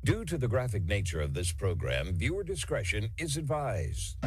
Due to the graphic nature of this program, viewer discretion is advised.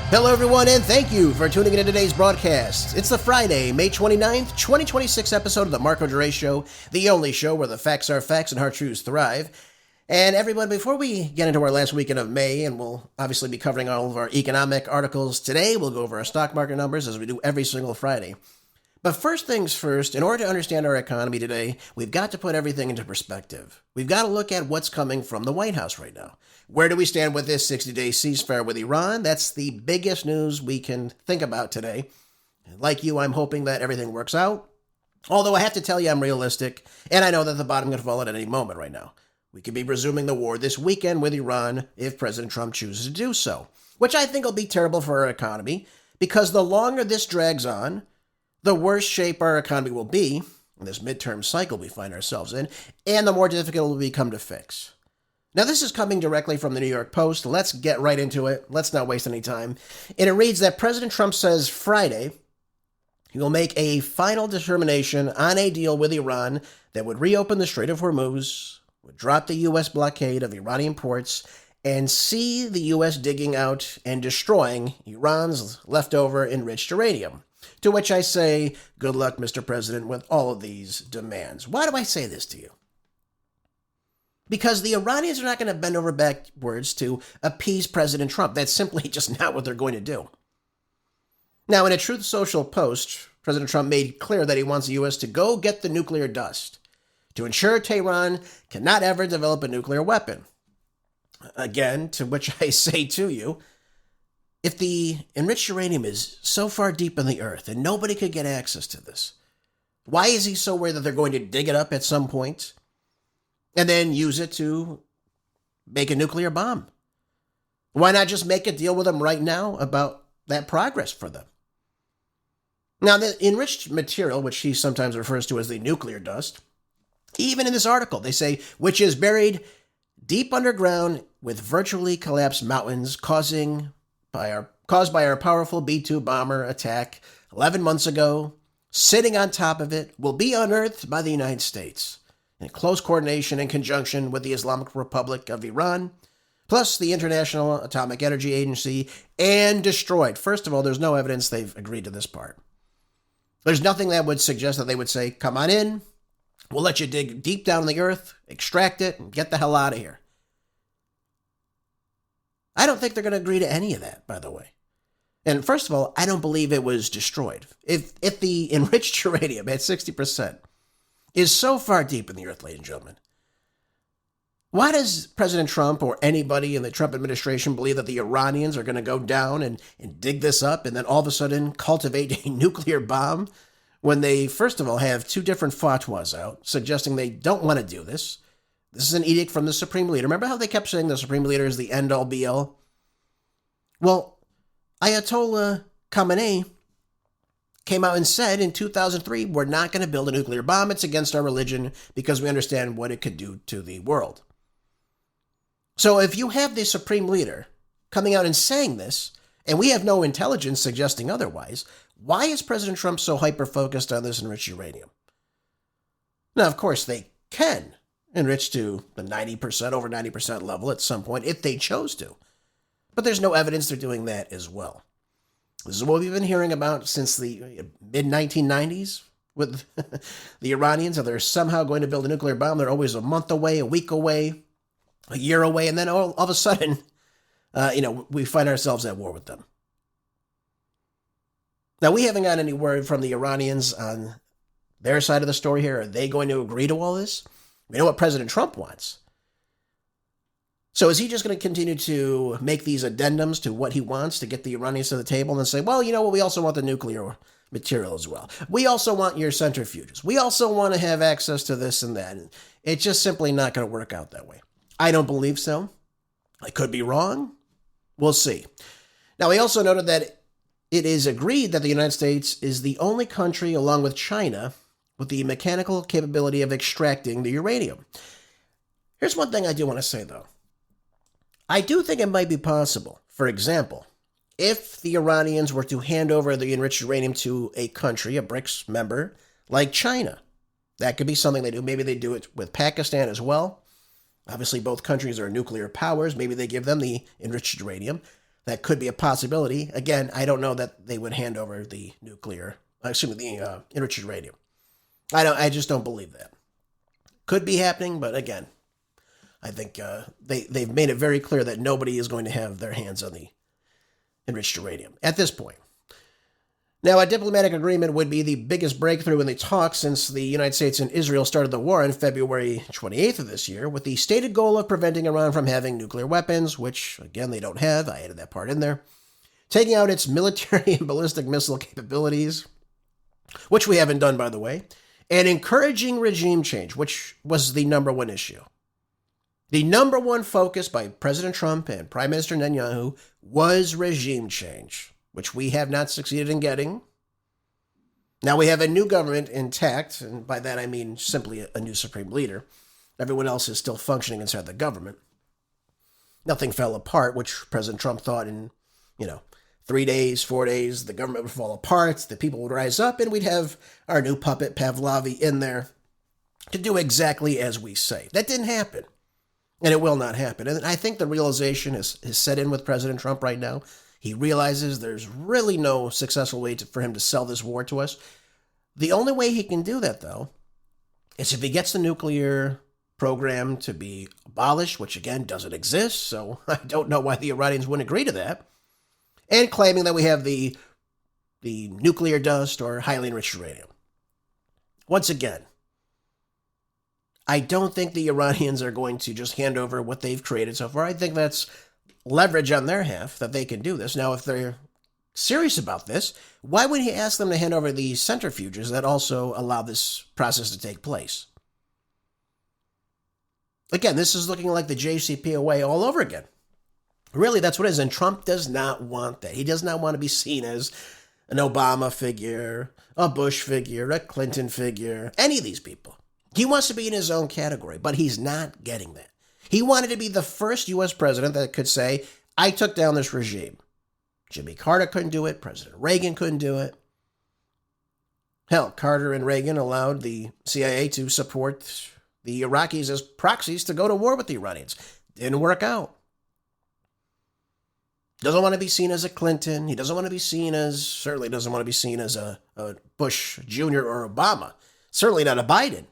Hello, everyone, and thank you for tuning in to today's broadcast. It's the Friday, May 29th, 2026 episode of the Marco Dure Show, the only show where the facts are facts and hard truths thrive. And everyone, before we get into our last weekend of May, and we'll obviously be covering all of our economic articles today, we'll go over our stock market numbers as we do every single Friday. But first things first, in order to understand our economy today, we've got to put everything into perspective. We've got to look at what's coming from the White House right now. Where do we stand with this 60-day ceasefire with Iran? That's the biggest news we can think about today. Like you, I'm hoping that everything works out. Although I have to tell you, I'm realistic, and I know that the bottom could fall at any moment right now. We could be resuming the war this weekend with Iran if President Trump chooses to do so, which I think will be terrible for our economy, because the longer this drags on, the worse shape our economy will be in this midterm cycle we find ourselves in, and the more difficult it will become to fix. Now, this is coming directly from the New York Post. Let's get right into it. Let's not waste any time. And it reads that President Trump says Friday he will make a final determination on a deal with Iran that would reopen the Strait of Hormuz, would drop the U.S. blockade of Iranian ports, and see the U.S. digging out and destroying Iran's leftover enriched uranium. To which I say, good luck, Mr. President, with all of these demands. Why do I say this to you? Because the Iranians are not going to bend over backwards to appease President Trump. That's simply just not what they're going to do. Now, in a Truth Social post, President Trump made clear that he wants the U.S. to go get the nuclear dust to ensure Tehran cannot ever develop a nuclear weapon. Again, to which I say to you, if the enriched uranium is so far deep in the earth and nobody could get access to this, why is he so worried that they're going to dig it up at some point and then use it to make a nuclear bomb? Why not just make a deal with them right now about that progress for them? Now, the enriched material, which he sometimes refers to as the nuclear dust, even in this article, they say, which is buried deep underground with virtually collapsed mountains caused by our powerful B-2 bomber attack 11 months ago, sitting on top of it, will be unearthed by the United States in close coordination and conjunction with the Islamic Republic of Iran, plus the International Atomic Energy Agency, and destroyed. First of all, there's no evidence they've agreed to this part. There's nothing that would suggest that they would say, come on in, we'll let you dig deep down in the earth, extract it, and get the hell out of here. I don't think they're going to agree to any of that, by the way. And first of all, I don't believe it was destroyed. If the enriched uranium at 60% is so far deep in the earth, ladies and gentlemen, why does President Trump or anybody in the Trump administration believe that the Iranians are going to go down and dig this up and then all of a sudden cultivate a nuclear bomb when they, first of all, have two different fatwas out suggesting they don't want to do this? This is an edict from the Supreme Leader. Remember how they kept saying the Supreme Leader is the end-all be-all? Well, Ayatollah Khamenei came out and said in 2003, we're not going to build a nuclear bomb. It's against our religion because we understand what it could do to the world. So if you have the Supreme Leader coming out and saying this, and we have no intelligence suggesting otherwise, why is President Trump so hyper-focused on this enriched uranium? Now, of course, they can enrich to the 90%, over 90% level at some point if they chose to. But there's no evidence they're doing that as well. This is what we've been hearing about since the mid-1990s with the Iranians. How they're somehow going to build a nuclear bomb. They're always a month away, a week away, a year away, and then all of a sudden, we find ourselves at war with them. Now, we haven't got any word from the Iranians on their side of the story here. Are they going to agree to all this? We know what President Trump wants. So is he just going to continue to make these addendums to what he wants to get the Iranians to the table and then say, well, you know what, we also want the nuclear material as well. We also want your centrifuges. We also want to have access to this and that. It's just simply not going to work out that way. I don't believe so. I could be wrong. We'll see. Now, he also noted that it is agreed that the United States is the only country, along with China, with the mechanical capability of extracting the uranium. Here's one thing I do want to say, though. I do think it might be possible. For example, if the Iranians were to hand over the enriched uranium to a country, a BRICS member, like China, that could be something they do. Maybe they do it with Pakistan as well. Obviously, both countries are nuclear powers. Maybe they give them the enriched uranium. That could be a possibility. Again, I don't know that they would hand over the enriched uranium. I just don't believe that. Could be happening, but again, I think they've made it very clear that nobody is going to have their hands on the enriched uranium at this point. Now, a diplomatic agreement would be the biggest breakthrough in the talks since the United States and Israel started the war on February 28th of this year, with the stated goal of preventing Iran from having nuclear weapons, which, again, they don't have. I added that part in there. Taking out its military and ballistic missile capabilities, which we haven't done, by the way, and encouraging regime change, which was the number one issue. The number one focus by President Trump and Prime Minister Netanyahu was regime change, which we have not succeeded in getting. Now we have a new government intact, and by that I mean simply a new supreme leader. Everyone else is still functioning inside the government. Nothing fell apart, which President Trump thought in, 3 days, 4 days, the government would fall apart, the people would rise up, and we'd have our new puppet Pavlovi in there to do exactly as we say. That didn't happen, and it will not happen. And I think the realization is set in with President Trump right now. He realizes there's really no successful way for him to sell this war to us. The only way he can do that, though, is if he gets the nuclear program to be abolished, which, again, doesn't exist, so I don't know why the Iranians wouldn't agree to that, and claiming that we have the nuclear dust or highly enriched uranium. Once again, I don't think the Iranians are going to just hand over what they've created so far. I think that's leverage on their half that they can do this. Now, if they're serious about this, why would he ask them to hand over the centrifuges that also allow this process to take place? Again, this is looking like the JCPOA all over again. Really, that's what it is. And Trump does not want that. He does not want to be seen as an Obama figure, a Bush figure, a Clinton figure, any of these people. He wants to be in his own category, but he's not getting that. He wanted to be the first U.S. president that could say, I took down this regime. Jimmy Carter couldn't do it. President Reagan couldn't do it. Hell, Carter and Reagan allowed the CIA to support the Iraqis as proxies to go to war with the Iranians. Didn't work out. Doesn't want to be seen as a Clinton. He doesn't want to be seen as, certainly doesn't want to be seen as a Bush Jr. or Obama. Certainly not a Biden.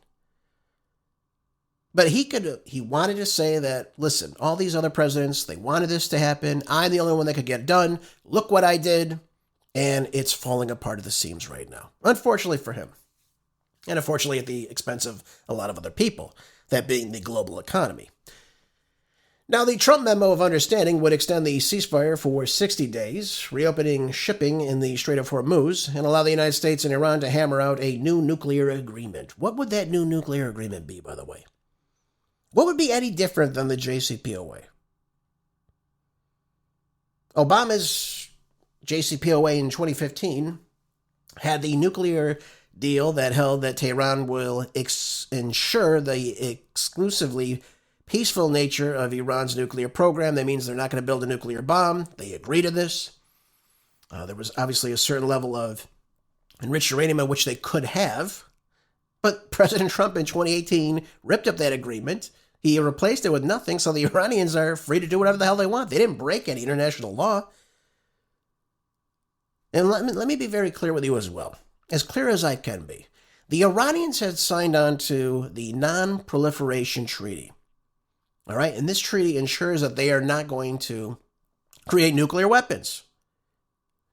But he wanted to say that, listen, all these other presidents, they wanted this to happen. I'm the only one that could get it done. Look what I did. And it's falling apart at the seams right now. Unfortunately for him. And unfortunately at the expense of a lot of other people, that being the global economy. Now, the Trump memo of understanding would extend the ceasefire for 60 days, reopening shipping in the Strait of Hormuz, and allow the United States and Iran to hammer out a new nuclear agreement. What would that new nuclear agreement be, by the way? What would be any different than the JCPOA? Obama's JCPOA in 2015 had the nuclear deal that held that Tehran will ensure the exclusively peaceful nature of Iran's nuclear program. That means they're not going to build a nuclear bomb. They agree to this. There was obviously a certain level of enriched uranium which they could have, but President Trump in 2018 ripped up that agreement. He replaced it with nothing, so the Iranians are free to do whatever the hell they want. They didn't break any international law. And let me be very clear with you as well, as clear as I can be. The Iranians had signed on to the Non-Proliferation Treaty. All right, and this treaty ensures that they are not going to create nuclear weapons.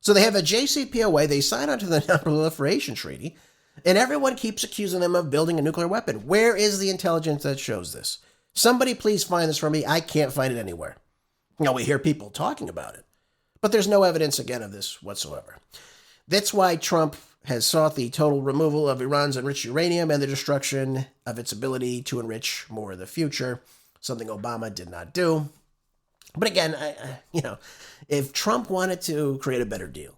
So they have a JCPOA, they sign on to the Non-Proliferation Treaty, and everyone keeps accusing them of building a nuclear weapon. Where is the intelligence that shows this? Somebody please find this for me. I can't find it anywhere. Now, we hear people talking about it, but there's no evidence, again, of this whatsoever. That's why Trump has sought the total removal of Iran's enriched uranium and the destruction of its ability to enrich more in the future, something Obama did not do. But again, if Trump wanted to create a better deal,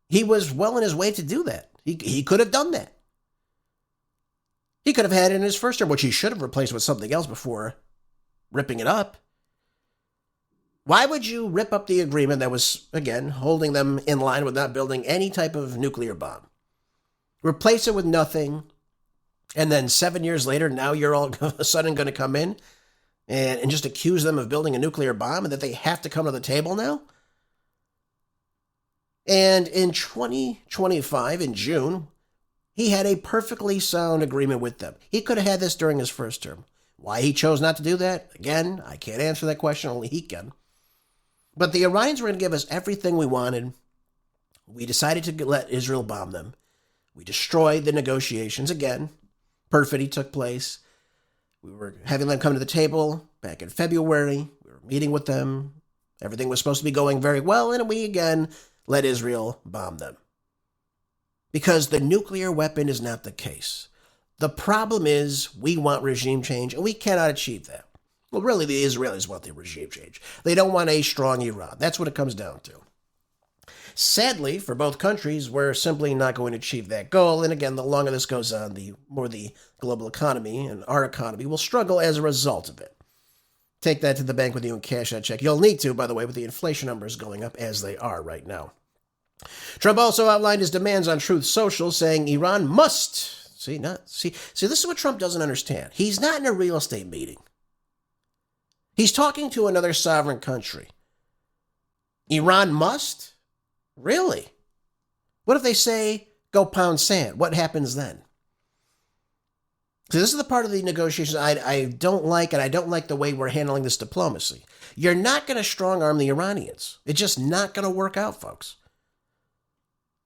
he was well on his way to do that. He could have done that. He could have had it in his first term, which he should have replaced with something else before ripping it up. Why would you rip up the agreement that was, again, holding them in line with not building any type of nuclear bomb? Replace it with nothing, and then 7 years later, now you're all of a sudden going to come in and just accuse them of building a nuclear bomb and that they have to come to the table now? And in 2025, in June, he had a perfectly sound agreement with them. He could have had this during his first term. Why he chose not to do that? Again, I can't answer that question, only he can. But the Iranians were going to give us everything we wanted. We decided to let Israel bomb them. We destroyed the negotiations again. Perfidy took place. We were having them come to the table back in February. We were meeting with them. Everything was supposed to be going very well, and we again let Israel bomb them. Because the nuclear weapon is not the case. The problem is we want regime change, and we cannot achieve that. Well, really, the Israelis want the regime change. They don't want a strong Iran. That's what it comes down to. Sadly, for both countries, we're simply not going to achieve that goal. And again, the longer this goes on, the more the global economy and our economy will struggle as a result of it. Take that to the bank with you and cash that check. You'll need to, by the way, with the inflation numbers going up as they are right now. Trump also outlined his demands on Truth Social, saying Iran must. See, this is what Trump doesn't understand. He's not in a real estate meeting. He's talking to another sovereign country. Iran must? Really? What if they say, go pound sand? What happens then? So this is the part of the negotiations I don't like, and I don't like the way we're handling this diplomacy. You're not going to strong-arm the Iranians. It's just not going to work out, folks.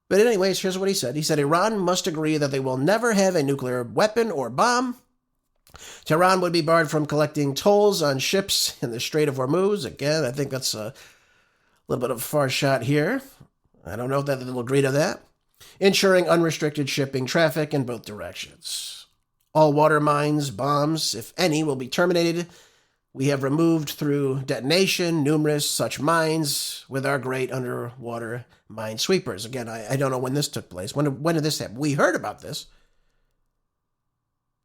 But anyways, here's what he said. He said, Iran must agree that they will never have a nuclear weapon or bomb. Tehran would be barred from collecting tolls on ships in the Strait of Hormuz. Again, I think that's a little bit of a far shot here. I don't know if they'll agree to that. Ensuring unrestricted shipping traffic in both directions. All water mines, bombs, if any, will be terminated. We have removed through detonation numerous such mines with our great underwater mine sweepers. Again, I don't know when this took place. When did this happen? We heard about this.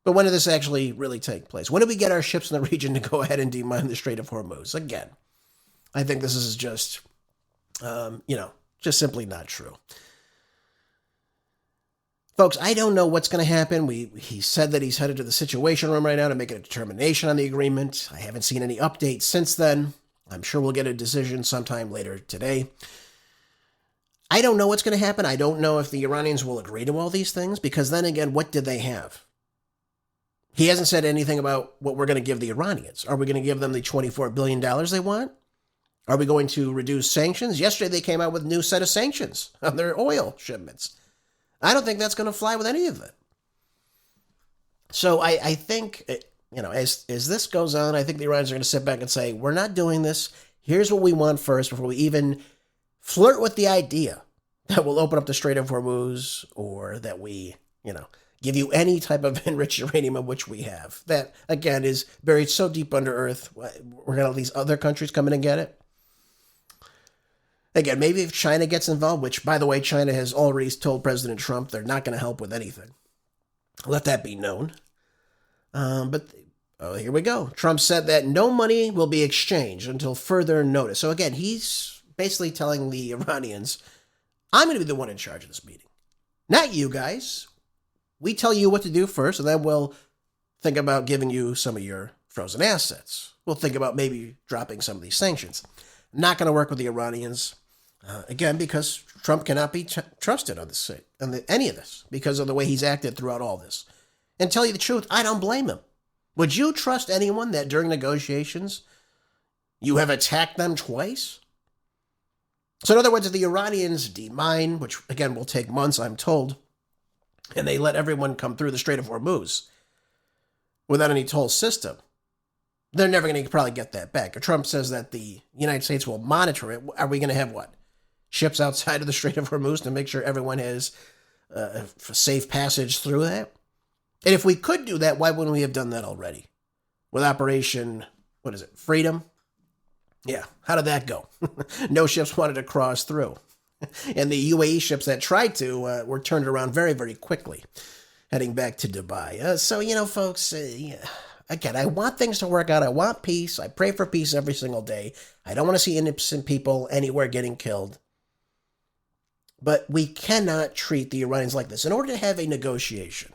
But when did this actually really take place? When did we get our ships in the region to go ahead and demine the Strait of Hormuz? Again, I think this is just, just simply not true. Folks, I don't know what's going to happen. He said that he's headed to the Situation Room right now to make a determination on the agreement. I haven't seen any updates since then. I'm sure we'll get a decision sometime later today. I don't know what's going to happen. I don't know if the Iranians will agree to all these things, because then again, what did they have? He hasn't said anything about what we're going to give the Iranians. Are we going to give them the $24 billion they want? Are we going to reduce sanctions? Yesterday they came out with a new set of sanctions on their oil shipments. I don't think that's going to fly with any of it. So I think, as this goes on, I think the Iranians are going to sit back and say, we're not doing this. Here's what we want first before we even flirt with the idea that we'll open up the Strait of Hormuz, or that we, give you any type of enriched uranium of which we have. That, again, is buried so deep under earth. We're going to let these other countries come in and get it. Again, maybe if China gets involved, which, by the way, China has already told President Trump they're not going to help with anything. Let that be known. But here we go. Trump said that no money will be exchanged until further notice. So again, he's basically telling the Iranians, I'm going to be the one in charge of this meeting. Not you guys. We tell you what to do first, and then we'll think about giving you some of your frozen assets. We'll think about maybe dropping some of these sanctions. Not going to work with the Iranians. Again, because Trump cannot be trusted on any of this, because of the way he's acted throughout all this. And tell you the truth, I don't blame him. Would you trust anyone that during negotiations you have attacked them twice? So in other words, if the Iranians demine, which again will take months, I'm told, and they let everyone come through the Strait of Hormuz without any toll system, they're never going to probably get that back. If Trump says that the United States will monitor it, are we going to have what? ships outside of the Strait of Hormuz to make sure everyone has a safe passage through that? And if we could do that, why wouldn't we have done that already? With Operation, Freedom? Yeah, how did that go? No ships wanted to cross through. And the UAE ships that tried to were turned around very, very quickly, heading back to Dubai. So, folks, again, I want things to work out. I want peace. I pray for peace every single day. I don't want to see innocent people anywhere getting killed. But we cannot treat the Iranians like this. In order to have a negotiation,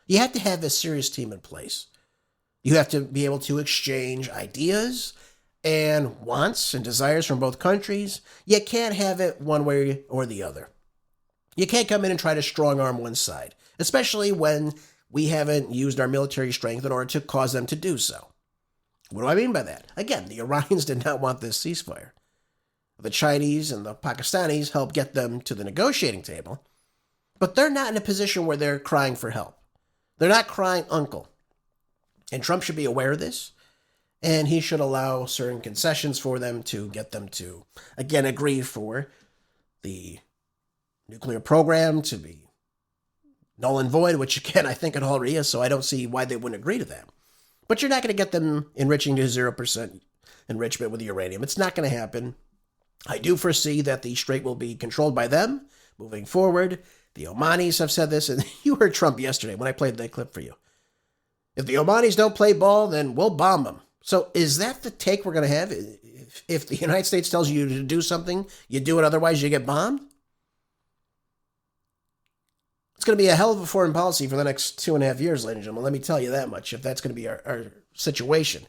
you have to have a serious team in place. You have to be able to exchange ideas and wants and desires from both countries. You can't have it one way or the other. You can't come in and try to strong-arm one side, especially when we haven't used our military strength in order to cause them to do so. What do I mean by that? Again, the Iranians did not want this ceasefire. The Chinese and the Pakistanis helped get them to the negotiating table, but they're not in a position where they're crying for help. They're not crying uncle. And Trump should be aware of this. And he should allow certain concessions for them to get them to, again, agree for the nuclear program to be null and void, which, again, I think it already is, so I don't see why they wouldn't agree to that. But you're not going to get them enriching to 0% enrichment with the uranium. It's not going to happen. I do foresee that the Strait will be controlled by them moving forward. The Omanis have said this, and you heard Trump yesterday when I played that clip for you. If the Omanis don't play ball, then we'll bomb them. So is that the take we're going to have? If the United States tells you to do something, you do it, otherwise you get bombed? It's going to be a hell of a foreign policy for the next 2.5 years, ladies and gentlemen. Let me tell you that much, if that's going to be our situation.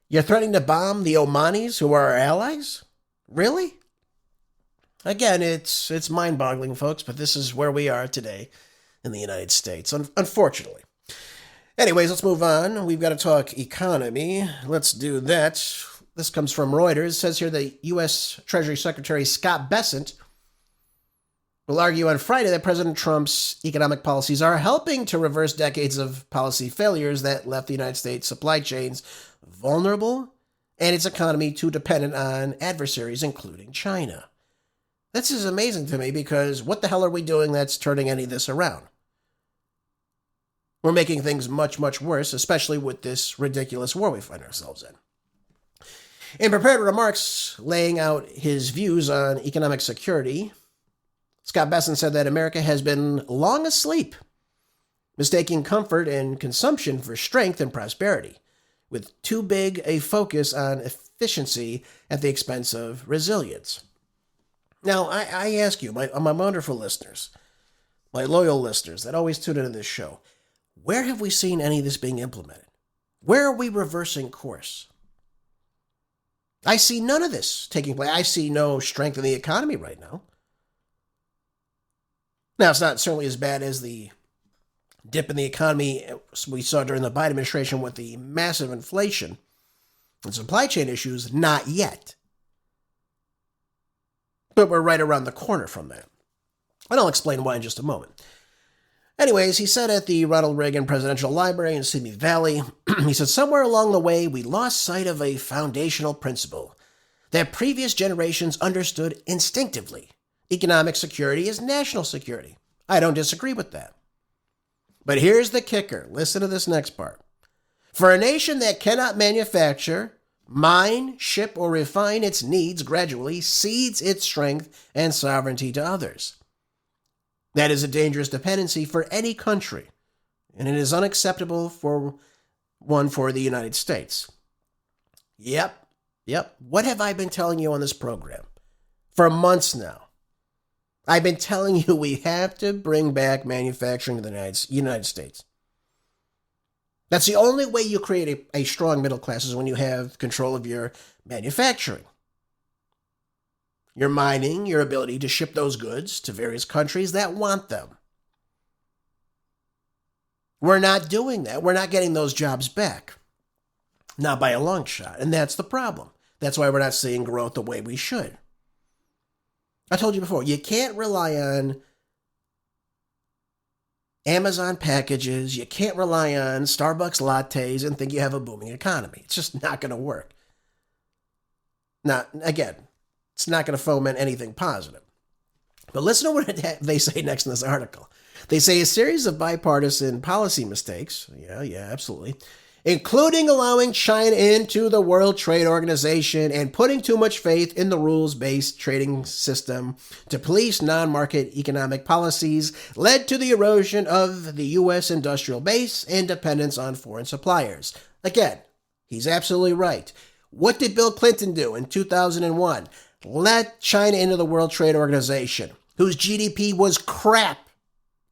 You're threatening to bomb the Omanis, who are our allies? Really? Again, it's mind-boggling, folks, but this is where we are today in the United States, unfortunately. Anyways, let's move on. We've got to talk economy. Let's do that. This comes from Reuters. It says here that U.S. Treasury Secretary Scott Bessent will argue on Friday that President Trump's economic policies are helping to reverse decades of policy failures that left the United States supply chains vulnerable and its economy too dependent on adversaries, including China. This is amazing to me because what the hell are we doing that's turning any of this around? We're making things much, much worse, especially with this ridiculous war we find ourselves in. In prepared remarks laying out his views on economic security, Scott Bessent said that America has been long asleep, mistaking comfort and consumption for strength and prosperity, with too big a focus on efficiency at the expense of resilience. Now, I ask you, my wonderful listeners, my loyal listeners that always tune into this show, where have we seen any of this being implemented? Where are we reversing course? I see none of this taking place. I see no strength in the economy right now. Now, it's not certainly as bad as the dip in the economy we saw during the Biden administration with the massive inflation and supply chain issues. Not yet. But we're right around the corner from that. And I'll explain why in just a moment. Anyways, he said at the Ronald Reagan Presidential Library in Simi Valley, he said, somewhere along the way, we lost sight of a foundational principle that previous generations understood instinctively. Economic security is national security. I don't disagree with that. But here's the kicker. Listen to this next part. For a nation that cannot manufacture, mine, ship, or refine its needs gradually cedes its strength and sovereignty to others. That is a dangerous dependency for any country, and it is unacceptable for the United States. Yep. What have I been telling you on this program? For months now. I've been telling you we have to bring back manufacturing to the United States. That's the only way you create a strong middle class is when you have control of your manufacturing. Your mining, your ability to ship those goods to various countries that want them. We're not doing that. We're not getting those jobs back. Not by a long shot. And that's the problem. That's why we're not seeing growth the way we should. I told you before, you can't rely on Amazon packages. You can't rely on Starbucks lattes and think you have a booming economy. It's just not going to work. Now, again, it's not going to foment anything positive. But listen to what they say next in this article. They say a series of bipartisan policy mistakes, yeah, absolutely, including allowing China into the World Trade Organization and putting too much faith in the rules-based trading system to police non-market economic policies, led to the erosion of the U.S. industrial base and dependence on foreign suppliers. Again, he's absolutely right. What did Bill Clinton do in 2001? Let China into the World Trade Organization, whose GDP was crap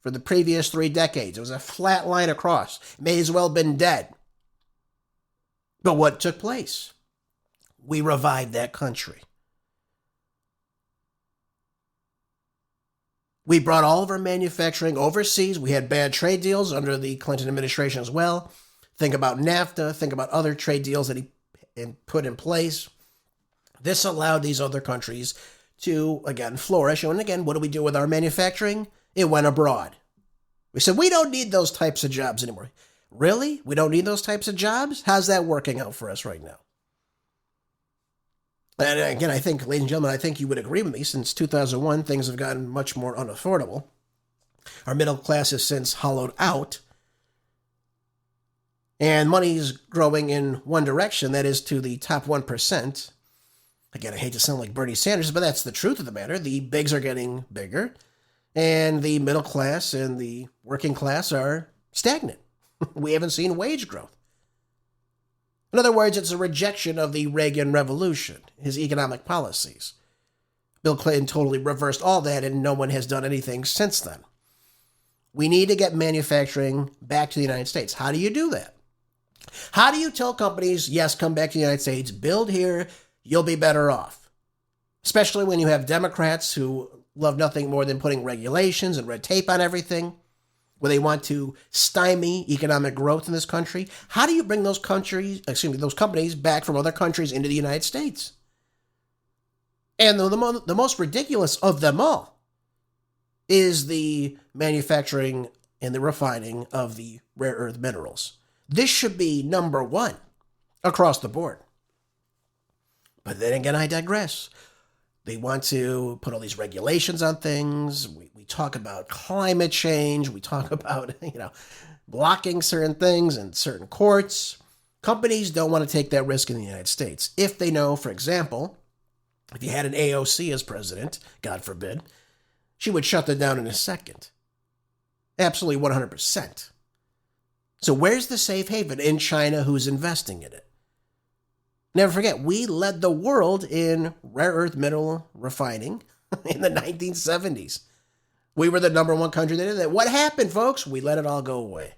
for the previous 3 decades. It was a flat line across. It may as well have been dead. But what took place? We revived that country. We brought all of our manufacturing overseas. We had bad trade deals under the Clinton administration as well. Think about NAFTA. Think about other trade deals that he put in place. This allowed these other countries to, again, flourish. And again, what do we do with our manufacturing? It went abroad. We said, we don't need those types of jobs anymore. Really? We don't need those types of jobs? How's that working out for us right now? And again, I think, ladies and gentlemen, I think you would agree with me. Since 2001, things have gotten much more unaffordable. Our middle class has since hollowed out. And money's growing in one direction, that is to the top 1%. Again, I hate to sound like Bernie Sanders, but that's the truth of the matter. The bigs are getting bigger, and the middle class and the working class are stagnant. We haven't seen wage growth. In other words, it's a rejection of the Reagan Revolution, his economic policies. Bill Clinton totally reversed all that, and no one has done anything since then. We need to get manufacturing back to the United States. How do you do that? How do you tell companies, yes, come back to the United States, build here, you'll be better off? Especially when you have Democrats who love nothing more than putting regulations and red tape on everything, where they want to stymie economic growth in this country. How do you bring those companies back from other countries into the United States? And the most ridiculous of them all is the manufacturing and the refining of the rare earth minerals. This should be number one across the board. But then again, I digress. They want to put all these regulations on things. We talk about climate change. We talk about, blocking certain things in certain courts. Companies don't want to take that risk in the United States. If they know, for example, if you had an AOC as president, God forbid, she would shut them down in a second. Absolutely 100%. So where's the safe haven in China who's investing in it? Never forget, we led the world in rare earth mineral refining in the 1970s. We were the number one country that did that. What happened, folks? We let it all go away.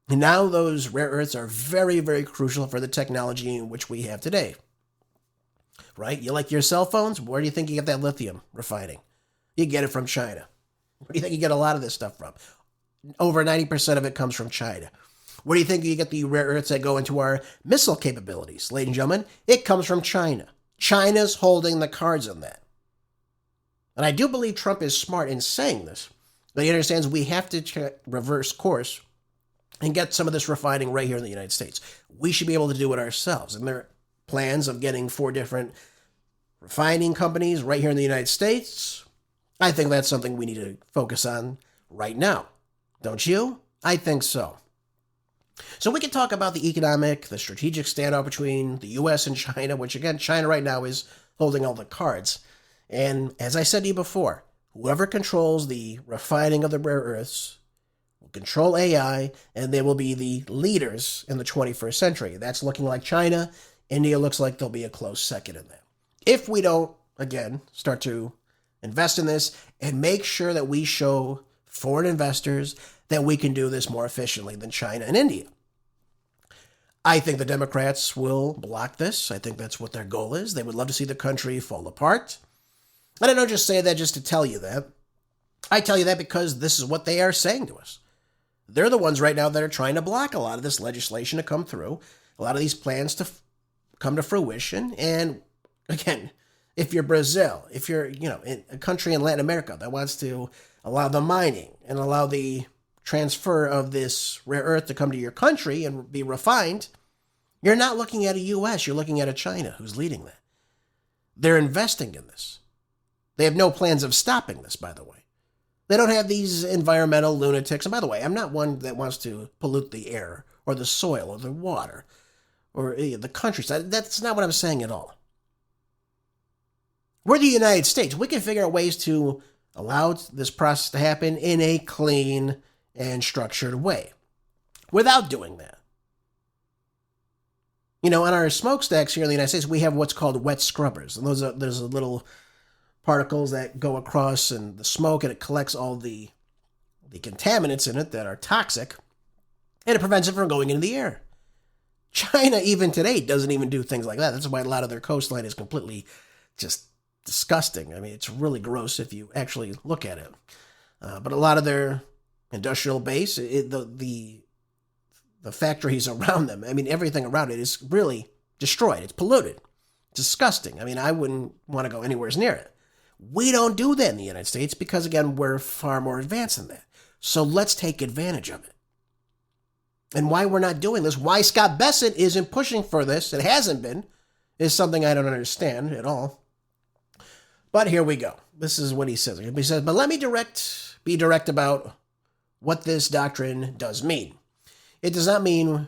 And now those rare earths are very, very crucial for the technology in which we have today. Right? You like your cell phones? Where do you think you get that lithium refining? You get it from China. Where do you think you get a lot of this stuff from? Over 90% of it comes from China. Where do you think you get the rare earths that go into our missile capabilities? Ladies and gentlemen, it comes from China. China's holding the cards on that. And I do believe Trump is smart in saying this, but he understands we have to reverse course and get some of this refining right here in the United States. We should be able to do it ourselves. And there are plans of getting 4 different refining companies right here in the United States. I think that's something we need to focus on right now. Don't you? I think so. So we can talk about the strategic standoff between the U.S. and China, which again, China right now is holding all the cards. And as I said to you before, whoever controls the refining of the rare earths will control AI, and they will be the leaders in the 21st century. That's looking like China. India looks like they'll be a close second in that. If we don't, again, start to invest in this and make sure that we show foreign investors that we can do this more efficiently than China and India. I think the Democrats will block this. I think that's what their goal is. They would love to see the country fall apart. And I don't just say that just to tell you that. I tell you that because this is what they are saying to us. They're the ones right now that are trying to block a lot of this legislation to come through, a lot of these plans to come to fruition. And again, if you're Brazil, if you're, in a country in Latin America that wants to allow the mining and allow the transfer of this rare earth to come to your country and be refined, you're not looking at a U.S., you're looking at a China who's leading that. They're investing in this. They have no plans of stopping this, by the way. They don't have these environmental lunatics. And by the way, I'm not one that wants to pollute the air or the soil or the water or the countryside. That's not what I'm saying at all. We're the United States. We can figure out ways to allow this process to happen in a clean and structured way without doing that. You know, on our smokestacks here in the United States, we have what's called wet scrubbers. And there's little particles that go across and the smoke, and it collects all the contaminants in it that are toxic, and it prevents it from going into the air. China, even today, doesn't even do things like that. That's why a lot of their coastline is completely just disgusting. I mean, it's really gross if you actually look at it. But a lot of their industrial base, the factories around them, I mean, everything around it is really destroyed. It's polluted. It's disgusting. I mean, I wouldn't want to go anywhere near it. We don't do that in the United States because, again, we're far more advanced than that. So let's take advantage of it. And why we're not doing this, why Scott Bessent isn't pushing for this, it hasn't been, is something I don't understand at all. But here we go. This is what he says. He says, but let me be direct about what this doctrine does mean. It does not mean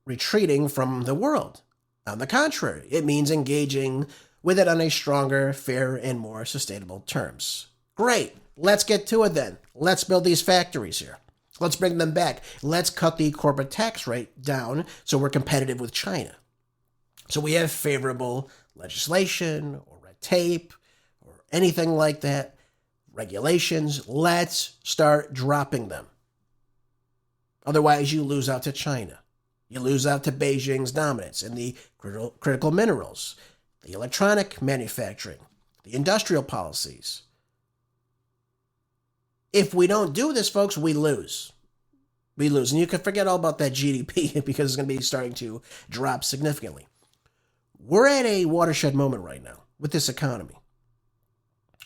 retreating from the world. On the contrary, it means engaging with it on a stronger, fairer, and more sustainable terms. Great. Let's get to it then. Let's build these factories here. Let's bring them back. Let's cut the corporate tax rate down so we're competitive with China. So we have favorable legislation or red tape or anything like that, regulations. Let's start dropping them. Otherwise, you lose out to China. You lose out to Beijing's dominance in the critical minerals, the electronic manufacturing, the industrial policies. If we don't do this, folks, we lose. We lose. And you can forget all about that GDP because it's going to be starting to drop significantly. We're at a watershed moment right now with this economy.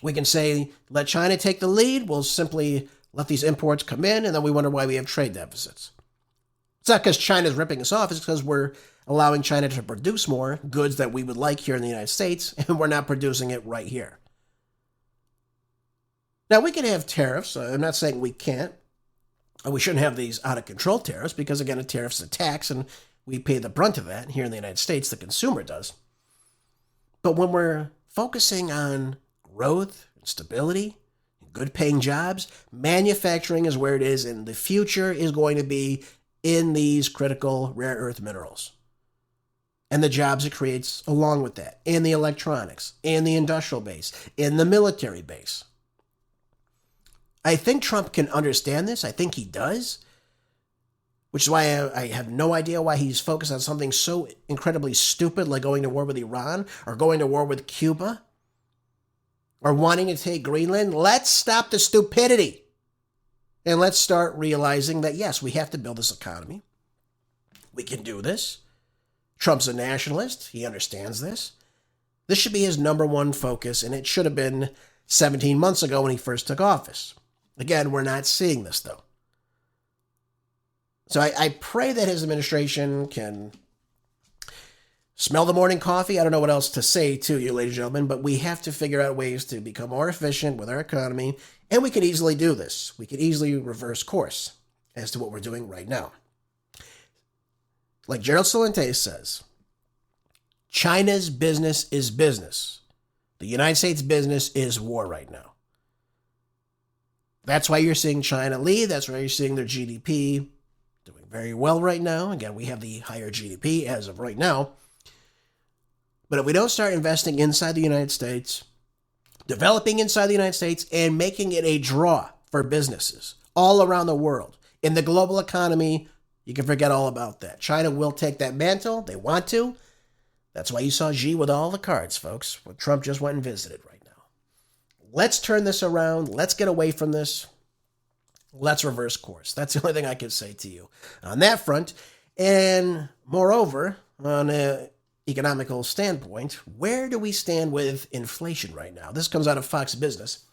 We can say, let China take the lead. We'll simply let these imports come in, and then we wonder why we have trade deficits. It's not because China's ripping us off. It's because we're allowing China to produce more goods that we would like here in the United States, and we're not producing it right here. Now, we can have tariffs. I'm not saying we can't. We shouldn't have these out-of-control tariffs because, again, a tariff's a tax, and we pay the brunt of that here in the United States. The consumer does. But when we're focusing on growth and stability, good-paying jobs, manufacturing is where it is, and the future is going to be in these critical rare earth minerals. And the jobs it creates along with that, in the electronics, in the industrial base, in the military base. I think Trump can understand this. I think he does. Which is why I have no idea why he's focused on something so incredibly stupid like going to war with Iran or going to war with Cuba or wanting to take Greenland. Let's stop the stupidity. And let's start realizing that, yes, we have to build this economy. We can do this. Trump's a nationalist. He understands this. This should be his number one focus, and it should have been 17 months ago when he first took office. Again, we're not seeing this, though. So I pray that his administration can smell the morning coffee. I don't know what else to say to you, ladies and gentlemen, but we have to figure out ways to become more efficient with our economy, and we can easily do this. We can easily reverse course as to what we're doing right now. Like Gerald Celente says, China's business is business. The United States business is war right now. That's why you're seeing China lead. That's why you're seeing their GDP doing very well right now. Again, we have the higher GDP as of right now. But if we don't start investing inside the United States, developing inside the United States, and making it a draw for businesses all around the world, in the global economy, you can forget all about that. China will take that mantle. They want to. That's why you saw Xi with all the cards, folks. Well, Trump just went and visited right now. Let's turn this around. Let's get away from this. Let's reverse course. That's the only thing I can say to you on that front. And moreover, on an economical standpoint, where do we stand with inflation right now? This comes out of Fox Business.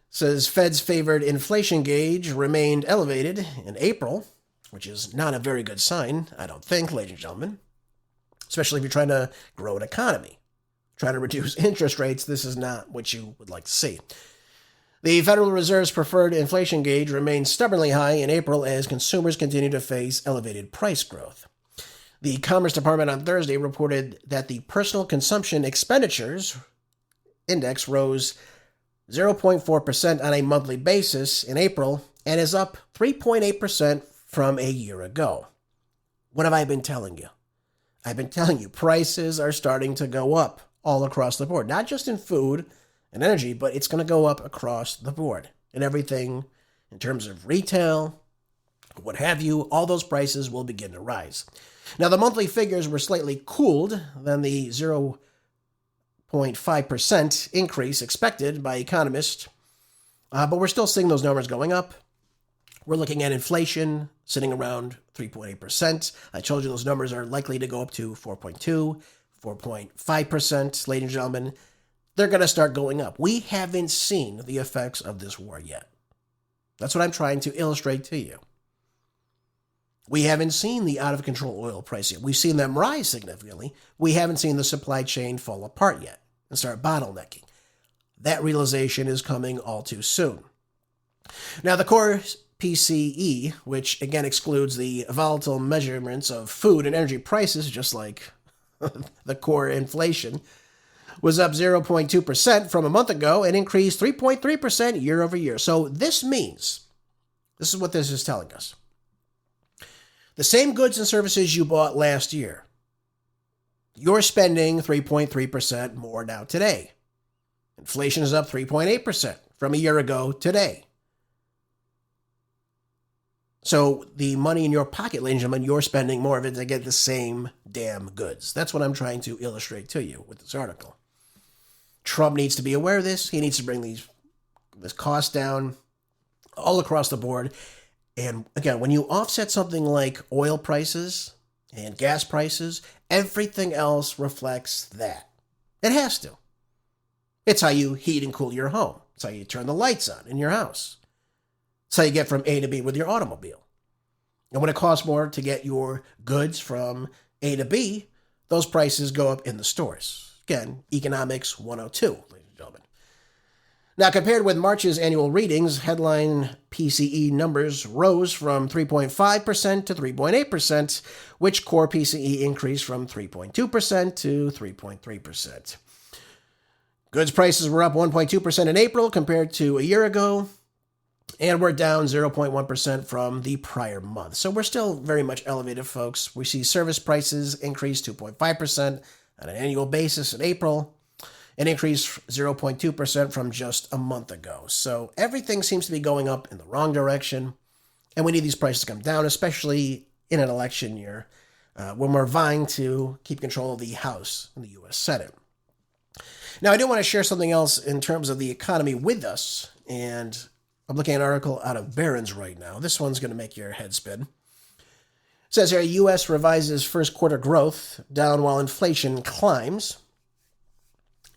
It says Fed's favored inflation gauge remained elevated in April, which is not a very good sign, I don't think, ladies and gentlemen, especially if you're trying to grow an economy. try to reduce interest rates, this is not what you would like to see. The Federal Reserve's preferred inflation gauge remains stubbornly high in April as consumers continue to face elevated price growth. The Commerce Department on Thursday reported that the personal consumption expenditures index rose 0.4% on a monthly basis in April and is up 3.8% from a year ago. What have I been telling you? I've been telling you prices are starting to go up all across the board, not just in food and energy, but it's going to go up across the board and everything in terms of retail, what have you, all those prices will begin to rise. Now, the monthly figures were slightly cooled than the 0.5% increase expected by economists, but we're still seeing those numbers going up. We're looking at inflation sitting around 3.8%. I told you those numbers are likely to go up to 4.2, 4.5%, ladies and gentlemen. They're going to start going up. We haven't seen the effects of this war yet. That's what I'm trying to illustrate to you. We haven't seen the out-of-control oil pricing. We've seen them rise significantly. We haven't seen the supply chain fall apart yet and start bottlenecking. That realization is coming all too soon. Now, the core PCE, which again excludes the volatile measurements of food and energy prices, just like the core inflation, was up 0.2% from a month ago and increased 3.3% year over year. So this means, this is what this is telling us. The same goods and services you bought last year, you're spending 3.3% more now today. Inflation is up 3.8% from a year ago today. So the money in your pocket, ladies and gentlemen, you're spending more of it to get the same damn goods. That's what I'm trying to illustrate to you with this article. Trump needs to be aware of this. He needs to bring this cost down all across the board. And again, when you offset something like oil prices and gas prices, everything else reflects that. It has to. It's how you heat and cool your home. It's how you turn the lights on in your house. It's how you get from A to B with your automobile. And when it costs more to get your goods from A to B, those prices go up in the stores. Again, Economics 102, ladies and gentlemen. Now, compared with March's annual readings, headline PCE numbers rose from 3.5% to 3.8%, which core PCE increased from 3.2% to 3.3%. Goods prices were up 1.2% in April compared to a year ago, and we're down 0.1% from the prior month. So we're still very much elevated, folks. We see service prices increase 2.5% on an annual basis in April, an increase 0.2% from just a month ago. So everything seems to be going up in the wrong direction, and we need these prices to come down, especially in an election year when we're vying to keep control of the House and the U.S. Senate. Now, I do want to share something else in terms of the economy with us, and I'm looking at an article out of Barron's right now. This one's going to make your head spin. It says here, U.S. revises first quarter growth down while inflation climbs.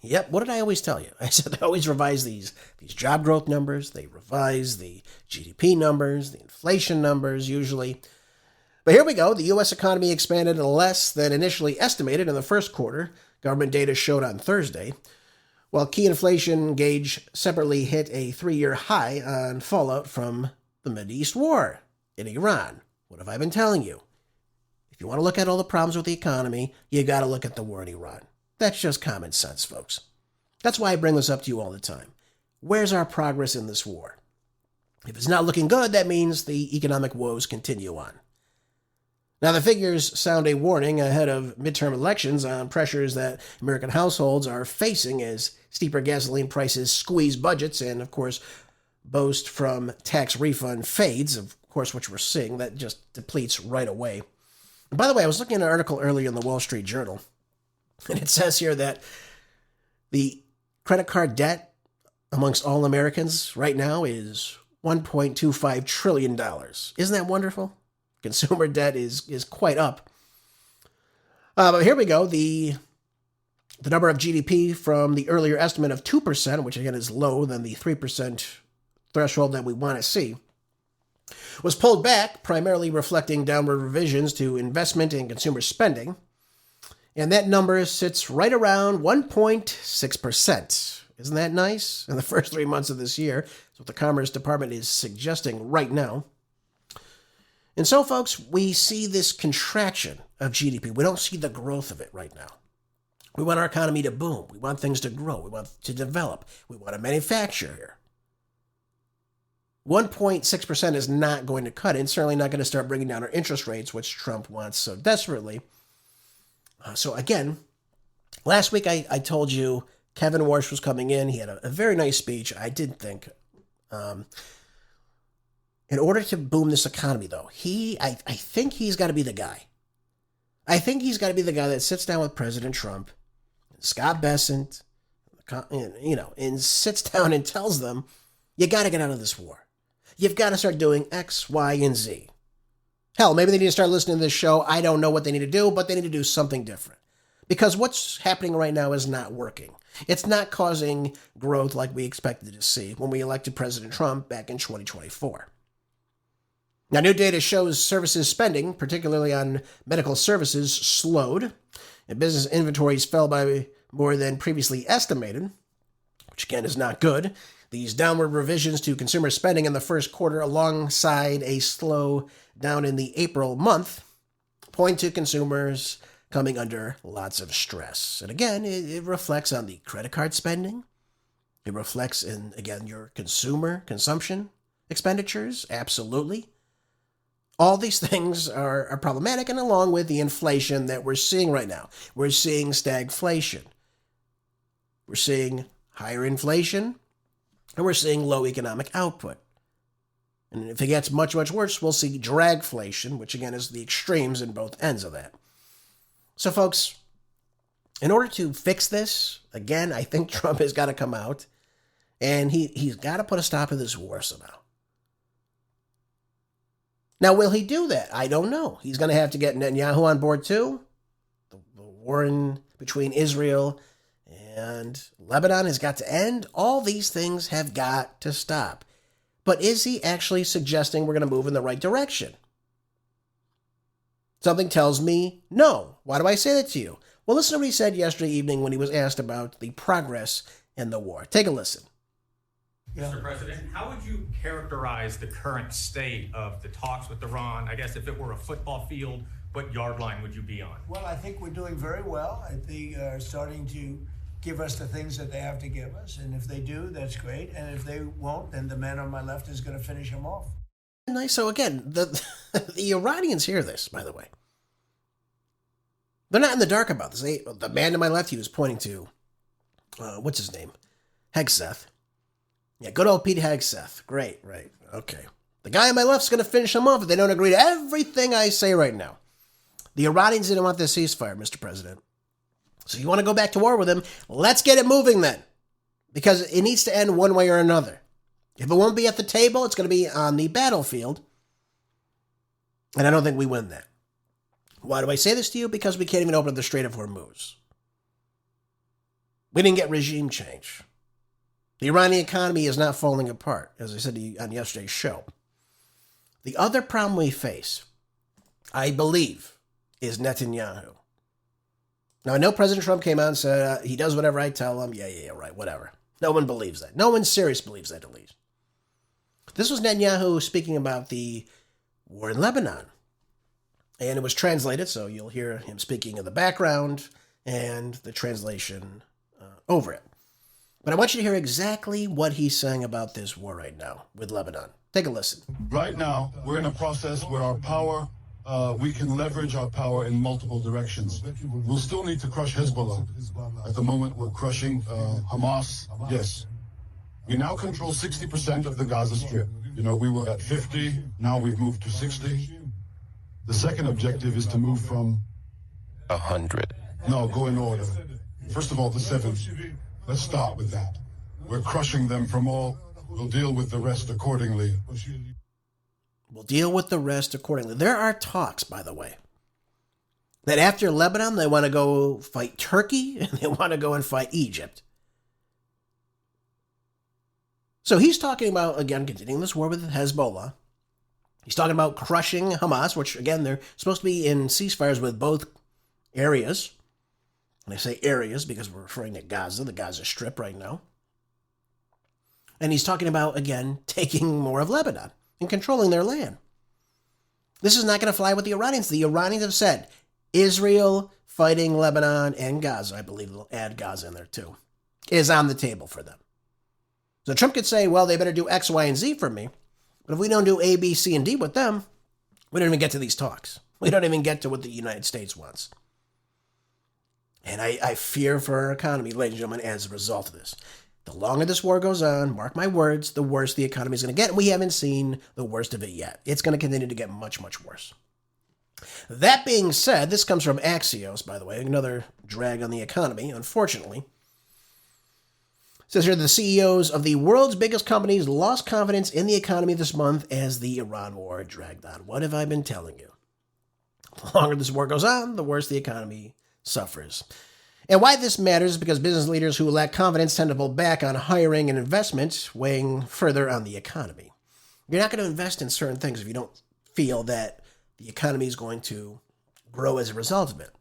Yep, what did I always tell you? I said they always revise these job growth numbers. They revise the GDP numbers, the inflation numbers usually. But here we go. The U.S. economy expanded less than initially estimated in the first quarter, government data showed on Thursday, while key inflation gauge separately hit a 3-year high on fallout from the Mideast war in Iran. What have I been telling you? If you want to look at all the problems with the economy, you got to look at the war in Iran. That's just common sense, folks. That's why I bring this up to you all the time. Where's our progress in this war? If it's not looking good, that means the economic woes continue on. Now, the figures sound a warning ahead of midterm elections on pressures that American households are facing as steeper gasoline prices squeeze budgets and, of course, boast from tax refund fades, of course, which we're seeing. That just depletes right away. And by the way, I was looking at an article earlier in the Wall Street Journal, and it says here that the credit card debt amongst all Americans right now is $1.25 trillion. Isn't that wonderful? Consumer debt is quite up. But here we go. The number of GDP from the earlier estimate of 2%, which again is low than the 3% threshold that we want to see, was pulled back, primarily reflecting downward revisions to investment and consumer spending. And that number sits right around 1.6%. Isn't that nice? In the first 3 months of this year. That's what the Commerce Department is suggesting right now. And so, folks, we see this contraction of GDP. We don't see the growth of it right now. We want our economy to boom. We want things to grow. We want to develop. We want to manufacture here. 1.6% is not going to cut it, and certainly not going to start bringing down our interest rates, which Trump wants so desperately. So again, last week I told you Kevin Warsh was coming in. He had a very nice speech, I did think. In order to boom this economy, though, I think he's got to be the guy. I think he's got to be the guy that sits down with President Trump, Scott Bessent, and sits down and tells them, you got to get out of this war. You've got to start doing X, Y, and Z. Hell, maybe they need to start listening to this show. I don't know what they need to do, but they need to do something different. Because what's happening right now is not working. It's not causing growth like we expected to see when we elected President Trump back in 2024. Now, new data shows services spending, particularly on medical services, slowed, and business inventories fell by more than previously estimated, which again is not good. These downward revisions to consumer spending in the first quarter, alongside a slow down in the April month, point to consumers coming under lots of stress. And again, it reflects on the credit card spending. It reflects in, again, your consumption expenditures. Absolutely. All these things are problematic, and along with the inflation that we're seeing right now. We're seeing stagflation. We're seeing higher inflation, and we're seeing low economic output. And if it gets much, much worse, we'll see dragflation, which again is the extremes in both ends of that. So, folks, in order to fix this, again, I think Trump has got to come out, and he's got to put a stop to this war somehow. Now, will he do that? I don't know. He's going to have to get Netanyahu on board too. The war between Israel and Lebanon has got to end. All these things have got to stop. But is he actually suggesting we're going to move in the right direction? Something tells me no. Why do I say that to you? Well, listen to what he said yesterday evening when he was asked about the progress in the war. Take a listen. Mr. President, how would you characterize the current state of the talks with Iran? I guess if it were a football field, what yard line would you be on? Well, I think we're doing very well. I think they are starting to give us the things that they have to give us. And if they do, that's great. And if they won't, then the man on my left is going to finish him off. Nice. So again, the Iranians hear this, by the way. They're not in the dark about this. The man to my left, he was pointing to, what's his name? Hegseth. Yeah, good old Pete Hegseth. Great, right. Okay. The guy on my left's going to finish him off if they don't agree to everything I say right now. The Iranians didn't want this ceasefire, Mr. President. So you want to go back to war with them? Let's get it moving then. Because it needs to end one way or another. If it won't be at the table, it's going to be on the battlefield. And I don't think we win that. Why do I say this to you? Because we can't even open the Strait of Hormuz. We didn't get regime change. The Iranian economy is not falling apart, as I said to you on yesterday's show. The other problem we face, I believe, is Netanyahu. Now, I know President Trump came out and said he does whatever I tell him. Yeah, right, whatever. No one believes that. No one serious believes that, at least. This was Netanyahu speaking about the war in Lebanon. And it was translated, so you'll hear him speaking in the background and the translation over it. But I want you to hear exactly what he's saying about this war right now with Lebanon. Take a listen. Right now, we're in a process where our power, we can leverage our power in multiple directions. We'll still need to crush Hezbollah. At the moment, we're crushing Hamas. Yes. We now control 60% of the Gaza Strip. You know, we were at 50, now we've moved to 60. The second objective is to move from 100. No, go in order. First of all, the 70. Let's start with that. We're crushing them from all. We'll deal with the rest accordingly. We'll deal with the rest accordingly. There are talks, by the way, that after Lebanon, they want to go fight Turkey and they want to go and fight Egypt. So he's talking about, again, continuing this war with Hezbollah. He's talking about crushing Hamas, which, again, they're supposed to be in ceasefires with both areas. And I say areas because we're referring to Gaza, the Gaza Strip right now. And he's talking about, again, taking more of Lebanon and controlling their land. This is not going to fly with the Iranians. The Iranians have said Israel fighting Lebanon and Gaza, I believe they'll add Gaza in there too, is on the table for them. So Trump could say, well, they better do X, Y, and Z for me. But if we don't do A, B, C, and D with them, we don't even get to these talks. We don't even get to what the United States wants. And I fear for our economy, ladies and gentlemen, as a result of this. The longer this war goes on, mark my words, the worse the economy is going to get. We haven't seen the worst of it yet. It's going to continue to get much, much worse. That being said, this comes from Axios, by the way, another drag on the economy, unfortunately. It says here the CEOs of the world's biggest companies lost confidence in the economy this month as the Iran war dragged on. What have I been telling you? The longer this war goes on, the worse the economy suffers. And why this matters is because business leaders who lack confidence tend to pull back on hiring and investment, weighing further on the economy. You're not going to invest in certain things if you don't feel that the economy is going to grow as a result of it.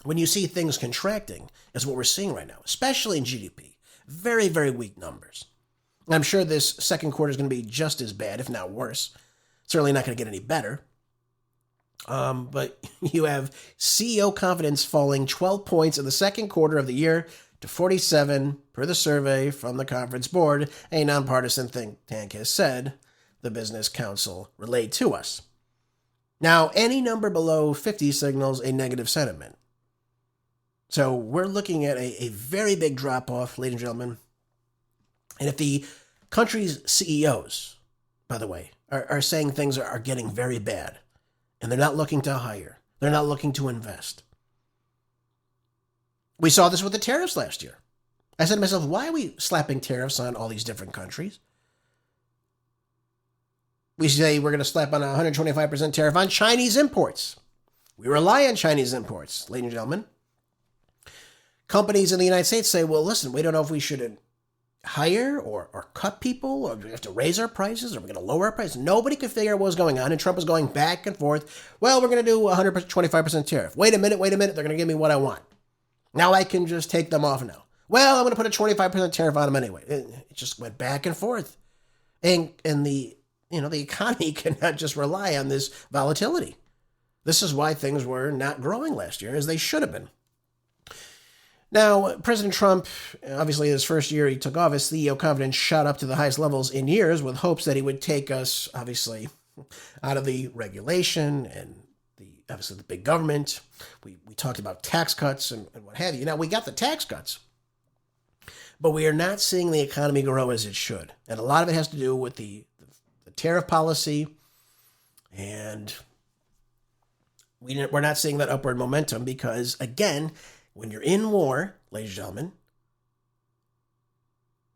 When you see things contracting, as what we're seeing right now, especially in GDP, very, very weak numbers. I'm sure this second quarter is going to be just as bad, if not worse. Certainly not going to get any better. But you have CEO confidence falling 12 points in the second quarter of the year to 47 per the survey from the conference board, a nonpartisan think tank has said, the Business Council relayed to us. Now, any number below 50 signals a negative sentiment. So we're looking at a very big drop-off, ladies and gentlemen. And if the country's CEOs, by the way, are saying things are getting very bad, and they're not looking to hire, they're not looking to invest. We saw this with the tariffs last year. I said to myself, why are we slapping tariffs on all these different countries? We say we're going to slap on a 125% tariff on Chinese imports. We rely on Chinese imports, ladies and gentlemen. Companies in the United States say, well, listen, we don't know if we should hire or cut people, or do we have to raise our prices, or we're going to lower our prices. Nobody could figure out what was going on, and Trump was going back and forth. Well, we're going to do a 125% tariff. Wait a minute, they're going to give me what I want. Now I can just take them off now. Well, I'm going to put a 25% tariff on them anyway. It just went back and forth. And the economy cannot just rely on this volatility. This is why things were not growing last year as they should have been. Now, President Trump, obviously his first year he took office, CEO confidence shot up to the highest levels in years with hopes that he would take us, obviously, out of the regulation and the big government. We talked about tax cuts and what have you. Now, we got the tax cuts, but we are not seeing the economy grow as it should. And a lot of it has to do with the tariff policy, and we're not seeing that upward momentum because, again, when you're in war, ladies and gentlemen,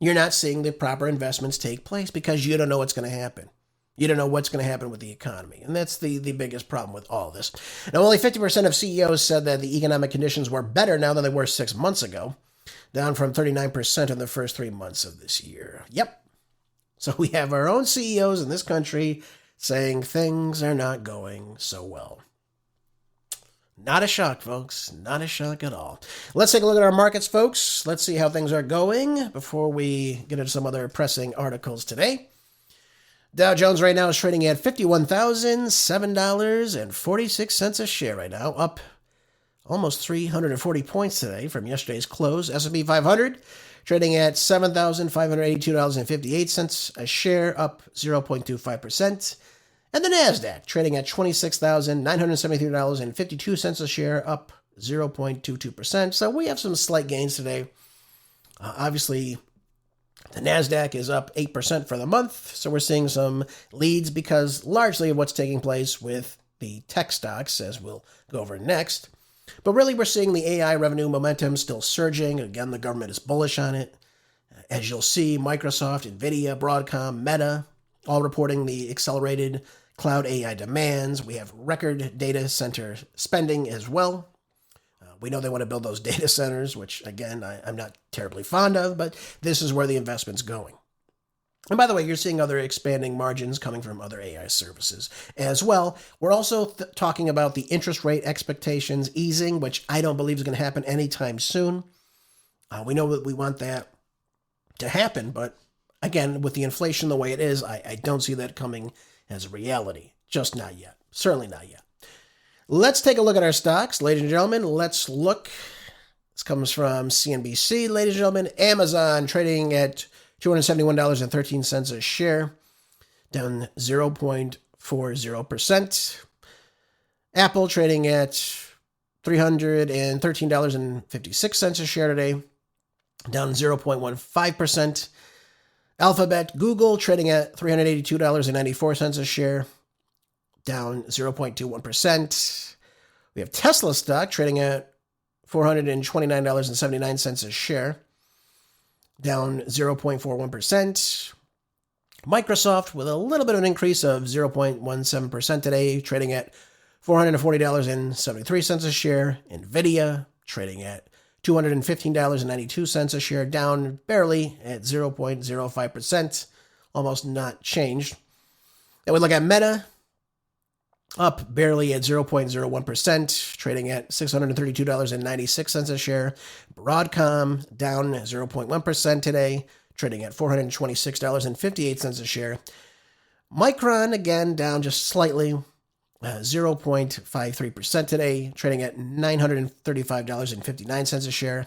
you're not seeing the proper investments take place because you don't know what's going to happen. You don't know what's going to happen with the economy. And that's the biggest problem with all this. Now, only 50% of CEOs said that the economic conditions were better now than they were 6 months ago, down from 39% in the first 3 months of this year. Yep. So we have our own CEOs in this country saying things are not going so well. Not a shock, folks. Not a shock at all. Let's take a look at our markets, folks. Let's see how things are going before we get into some other pressing articles today. Dow Jones right now is trading at $51,007.46 a share right now, up almost 340 points today from yesterday's close. S&P 500 trading at $7,582.58 a share, up 0.25%. And the NASDAQ trading at $26,973.52 a share, up 0.22%. So we have some slight gains today. Obviously, the NASDAQ is up 8% for the month. So we're seeing some leads because largely of what's taking place with the tech stocks, as we'll go over next. But really, we're seeing the AI revenue momentum still surging. Again, the government is bullish on it. As you'll see, Microsoft, NVIDIA, Broadcom, Meta, all reporting the accelerated cloud AI demands. We have record data center spending as well. We know they want to build those data centers, which, again, I'm not terribly fond of, but this is where the investment's going. And by the way, you're seeing other expanding margins coming from other AI services as well. We're also talking about the interest rate expectations easing, which I don't believe is going to happen anytime soon. We know that we want that to happen, but again, with the inflation the way it is, I don't see that coming as a reality. Just not yet. Certainly not yet. Let's take a look at our stocks, ladies and gentlemen. Let's look. This comes from CNBC, ladies and gentlemen. Amazon trading at $271.13 a share, down 0.40%. Apple trading at $313.56 a share today, down 0.15%. Alphabet, Google trading at $382.94 a share, down 0.21%. We have Tesla stock trading at $429.79 a share, down 0.41%. Microsoft with a little bit of an increase of 0.17% today, trading at $440.73 a share. NVIDIA trading at $215.92 a share, down barely at 0.05%, almost not changed. And we look at Meta, up barely at 0.01%, trading at $632.96 a share. Broadcom down 0.1% today, trading at $426.58 a share. Micron, again, down just slightly, 0.53% today, trading at $935.59 a share.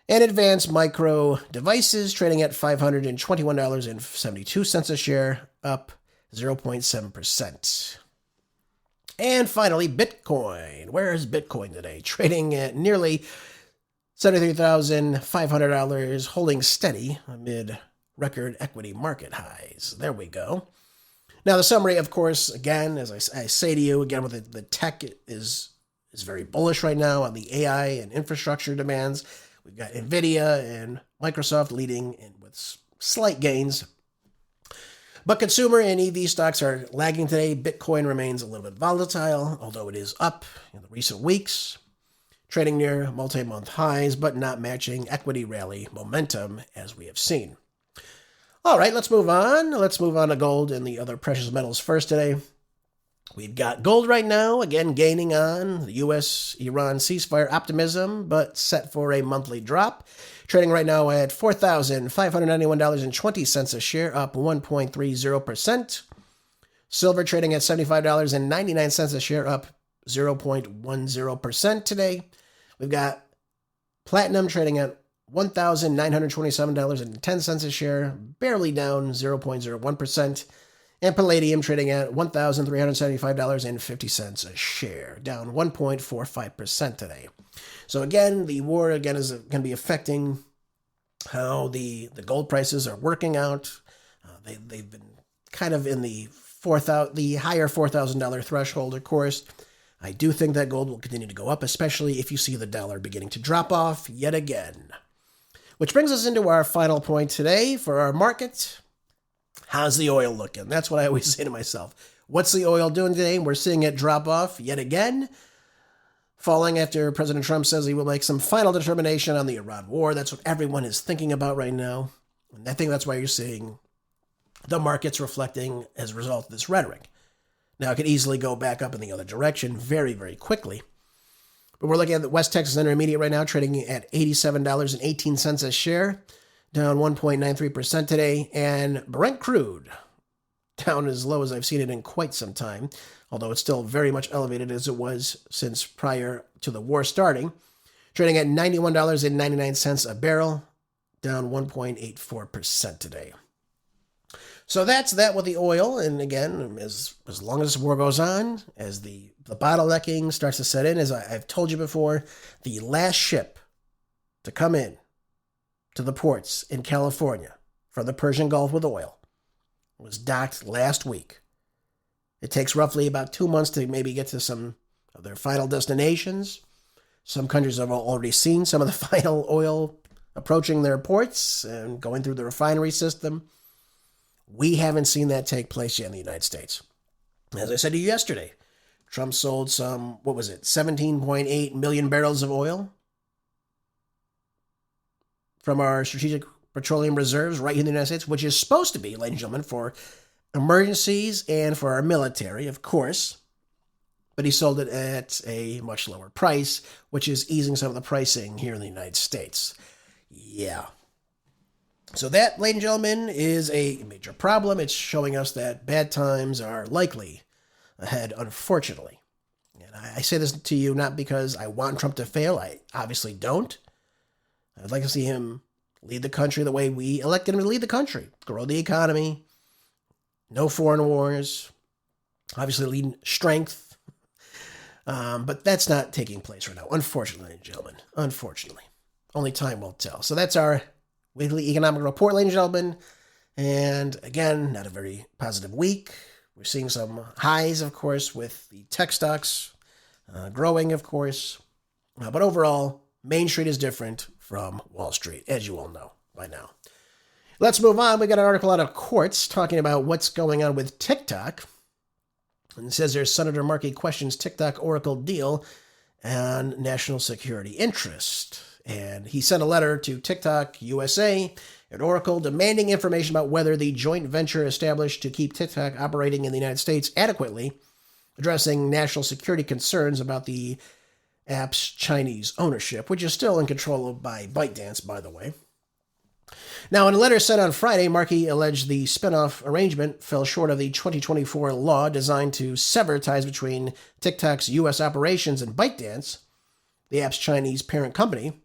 And Advanced Micro Devices trading at $521.72 a share, up 0.7%. And finally, Bitcoin. Where is Bitcoin today? Trading at nearly $73,500, holding steady amid record equity market highs. There we go. Now, the summary, of course, again, as I say to you, again, with the tech is very bullish right now on the AI and infrastructure demands. We've got NVIDIA and Microsoft leading in with slight gains. But consumer and EV stocks are lagging today. Bitcoin remains a little bit volatile, although it is up in the recent weeks, trading near multi-month highs, but not matching equity rally momentum as we have seen. All right, let's move on. Let's move on to gold and the other precious metals first today. We've got gold right now, again gaining on the U.S.-Iran ceasefire optimism, but set for a monthly drop. Trading right now at $4,591.20 a share, up 1.30%. Silver trading at $75.99 a share, up 0.10% today. We've got platinum trading at $1,927.10 a share, barely down 0.01%. And palladium trading at $1,375.50 a share, down 1.45% today. So again, the war is going to be affecting how the gold prices are working out. They've been kind of in the higher $4,000 threshold, of course. I do think that gold will continue to go up, especially if you see the dollar beginning to drop off yet again. Which brings us into our final point today for our market. How's the oil looking? That's what I always say to myself. What's the oil doing today? We're seeing it drop off yet again, falling after President Trump says he will make some final determination on the Iran war. That's what everyone is thinking about right now. And I think that's why you're seeing the markets reflecting as a result of this rhetoric. Now, it could easily go back up in the other direction very, very quickly. But we're looking at the West Texas Intermediate right now, trading at $87.18 a share, down 1.93% today. And Brent crude, down as low as I've seen it in quite some time, although it's still very much elevated as it was since prior to the war starting, trading at $91.99 a barrel, down 1.84% today. So that's that with the oil. And again, as long as this war goes on, as the bottlenecking starts to set in, as I've told you before, the last ship to come in to the ports in California from the Persian Gulf with oil was docked last week. It takes roughly about 2 months to maybe get to some of their final destinations. Some countries have already seen some of the final oil approaching their ports and going through the refinery system. We haven't seen that take place yet in the United States. As I said to you yesterday, Trump sold 17.8 million barrels of oil from our strategic petroleum reserves right here in the United States, which is supposed to be, ladies and gentlemen, for emergencies and for our military, of course. But he sold it at a much lower price, which is easing some of the pricing here in the United States. Yeah. So that, ladies and gentlemen, is a major problem. It's showing us that bad times are likely ahead, unfortunately. And I say this to you not because I want Trump to fail. I obviously don't. I'd like to see him lead the country the way we elected him to lead the country. Grow the economy. No foreign wars. Obviously lead strength. But that's not taking place right now, unfortunately, ladies and gentlemen. Unfortunately. Only time will tell. So that's our weekly economic report, ladies and gentlemen. And again, not a very positive week. We're seeing some highs, of course, with the tech stocks growing, of course. But overall, Main Street is different from Wall Street, as you all know by now. Let's move on. We got an article out of Quartz talking about what's going on with TikTok. And it says there's Senator Markey questions TikTok Oracle deal and national security interest. And he sent a letter to TikTok USA and Oracle demanding information about whether the joint venture established to keep TikTok operating in the United States adequately, addressing national security concerns about the app's Chinese ownership, which is still in control by ByteDance, by the way. Now, in a letter sent on Friday, Markey alleged the spinoff arrangement fell short of the 2024 law designed to sever ties between TikTok's U.S. operations and ByteDance, the app's Chinese parent company,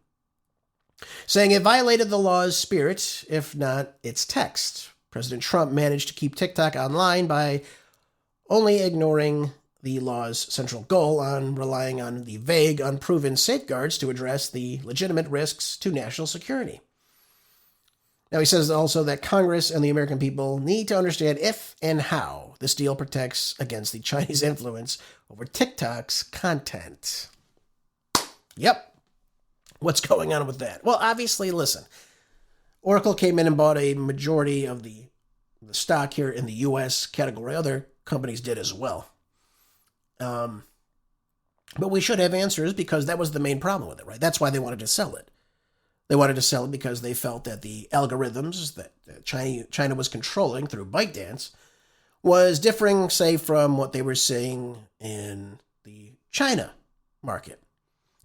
saying it violated the law's spirit, if not its text. President Trump managed to keep TikTok online by only ignoring the law's central goal on relying on the vague, unproven safeguards to address the legitimate risks to national security. Now, he says also that Congress and the American people need to understand if and how this deal protects against the Chinese influence over TikTok's content. Yep. What's going on with that? Well, obviously, listen, Oracle came in and bought a majority of the stock here in the U.S. category. Other companies did as well. But we should have answers because that was the main problem with it, right? That's why they wanted to sell it. They wanted to sell it because they felt that the algorithms that China was controlling through ByteDance was differing, say, from what they were seeing in the China market.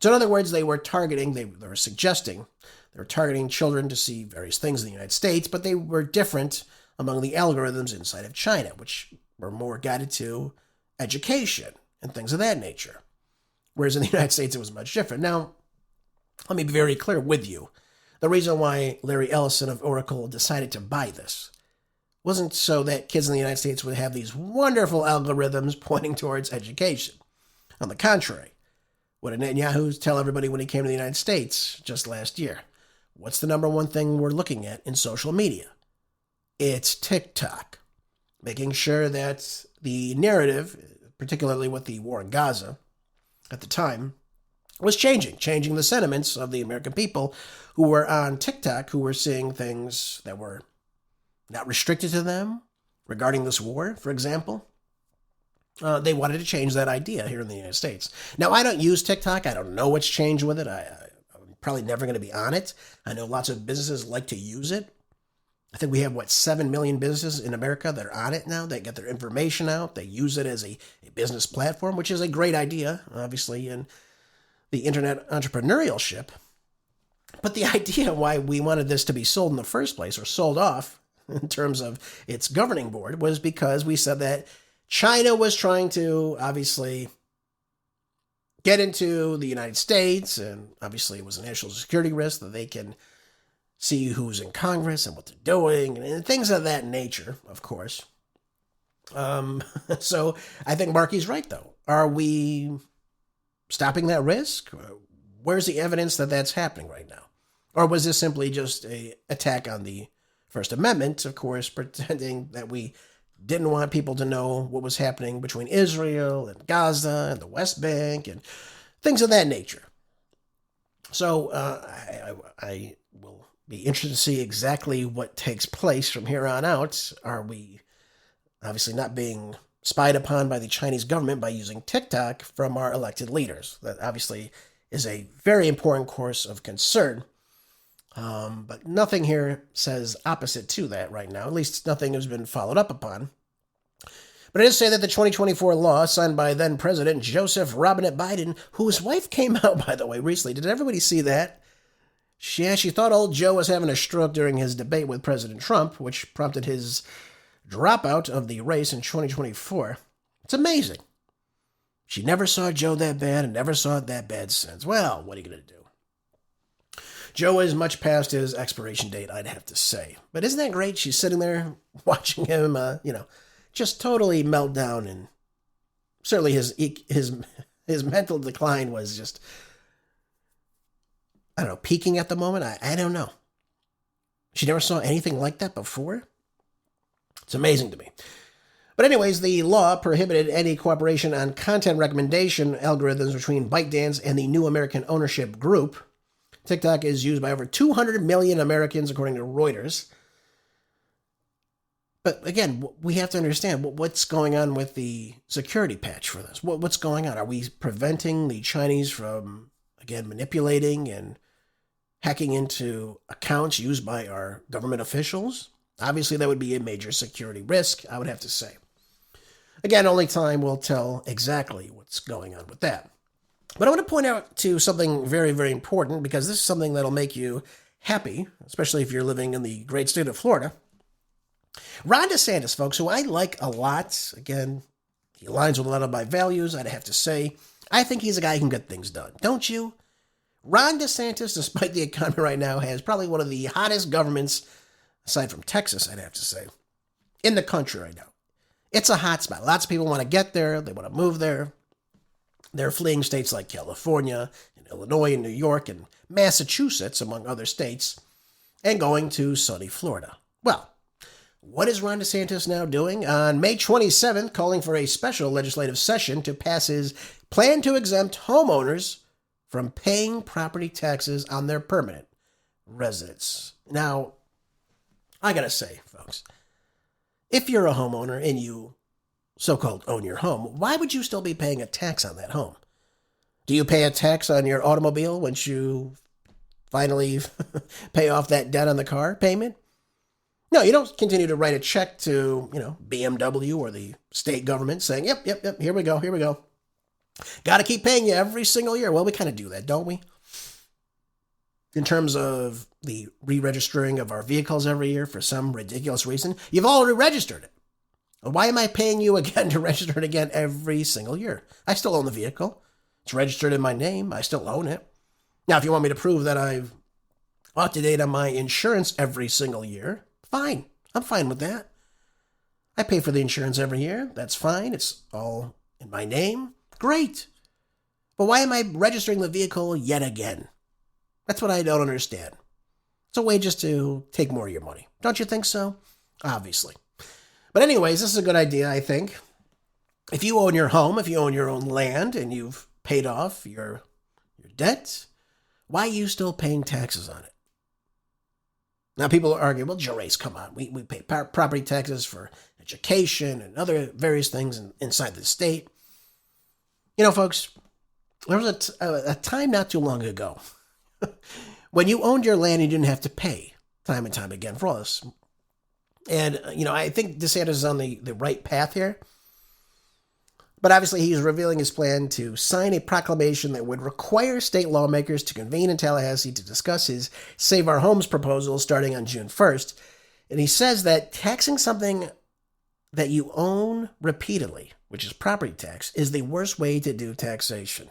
So in other words, they were targeting, they were suggesting, they were targeting children to see various things in the United States, but they were different among the algorithms inside of China, which were more guided to education and things of that nature. Whereas in the United States, it was much different. Now, let me be very clear with you. The reason why Larry Ellison of Oracle decided to buy this wasn't so that kids in the United States would have these wonderful algorithms pointing towards education. On the contrary, what did Netanyahu tell everybody when he came to the United States just last year? What's the number one thing we're looking at in social media? It's TikTok. Making sure that the narrative, particularly with the war in Gaza at the time, was changing the sentiments of the American people who were on TikTok, who were seeing things that were not restricted to them regarding this war, for example. They wanted to change that idea here in the United States. Now, I don't use TikTok. I don't know what's changed with it. I'm probably never going to be on it. I know lots of businesses like to use it. I think we have, 7 million businesses in America that are on it now. They get their information out. They use it as a business platform, which is a great idea, obviously, in the internet entrepreneurship. But the idea why we wanted this to be sold in the first place, or sold off in terms of its governing board, was because we said that China was trying to, obviously, get into the United States, and obviously it was a national security risk that they can see who's in Congress and what they're doing, and things of that nature, of course. So I think Markey's right, though. Are we stopping that risk? Where's the evidence that that's happening right now? Or was this simply just an attack on the First Amendment, of course, pretending that we didn't want people to know what was happening between Israel and Gaza and the West Bank and things of that nature? So I will be interested to see exactly what takes place from here on out. Are we obviously not being spied upon by the Chinese government by using TikTok from our elected leaders? That obviously is a very important course of concern. But nothing here says opposite to that right now. At least nothing has been followed up upon. But it does say that the 2024 law signed by then President Joseph Robinette Biden, whose wife came out, by the way, recently. Did everybody see that? She thought old Joe was having a stroke during his debate with President Trump, which prompted his dropout of the race in 2024. It's amazing. She never saw Joe that bad and never saw it that bad since. Well, what are you going to do? Joe is much past his expiration date, I'd have to say. But isn't that great? She's sitting there watching him, just totally melt down. And certainly his mental decline was just, I don't know, peaking at the moment. I don't know. She never saw anything like that before. It's amazing to me. But anyways, the law prohibited any cooperation on content recommendation algorithms between ByteDance and the New American Ownership Group. TikTok is used by over 200 million Americans, according to Reuters. But again, we have to understand what's going on with the security patch for this. What's going on? Are we preventing the Chinese from, again, manipulating and hacking into accounts used by our government officials? Obviously, that would be a major security risk, I would have to say. Again, only time will tell exactly what's going on with that. But I want to point out to something very, very important, because this is something that'll make you happy, especially if you're living in the great state of Florida. Ron DeSantis, folks, who I like a lot. Again, he aligns with a lot of my values, I'd have to say. I think he's a guy who can get things done. Don't you? Ron DeSantis, despite the economy right now, has probably one of the hottest governments, aside from Texas, I'd have to say, in the country right now. It's a hot spot. Lots of people want to get there. They want to move there. They're fleeing states like California, and Illinois, and New York, and Massachusetts, among other states, and going to sunny Florida. Well, what is Ron DeSantis now doing? On May 27th, calling for a special legislative session to pass his plan to exempt homeowners from paying property taxes on their permanent residence. Now, I gotta say, folks, if you're a homeowner and you so-called own your home, why would you still be paying a tax on that home? Do you pay a tax on your automobile once you finally pay off that debt on the car payment? No, you don't continue to write a check to, BMW or the state government saying, yep, here we go. Got to keep paying you every single year. Well, we kind of do that, don't we? In terms of the re-registering of our vehicles every year for some ridiculous reason, you've already registered it. Why am I paying you again to register it again every single year? I still own the vehicle. It's registered in my name. I still own it. Now, if you want me to prove that I've up to date on my insurance every single year, fine. I'm fine with that. I pay for the insurance every year. That's fine. It's all in my name. Great. But why am I registering the vehicle yet again? That's what I don't understand. It's a way just to take more of your money. Don't you think so? Obviously. But anyways, this is a good idea, I think. If you own your home, if you own your own land, and you've paid off your debt, why are you still paying taxes on it? Now, people argue, well, Gervais, come on. We pay property taxes for education and other various things inside the state. Folks, there was a time not too long ago when you owned your land, you didn't have to pay time and time again for all this. And, I think DeSantis is on the right path here. But obviously, he's revealing his plan to sign a proclamation that would require state lawmakers to convene in Tallahassee to discuss his Save Our Homes proposal starting on June 1st. And he says that taxing something that you own repeatedly, which is property tax, is the worst way to do taxation.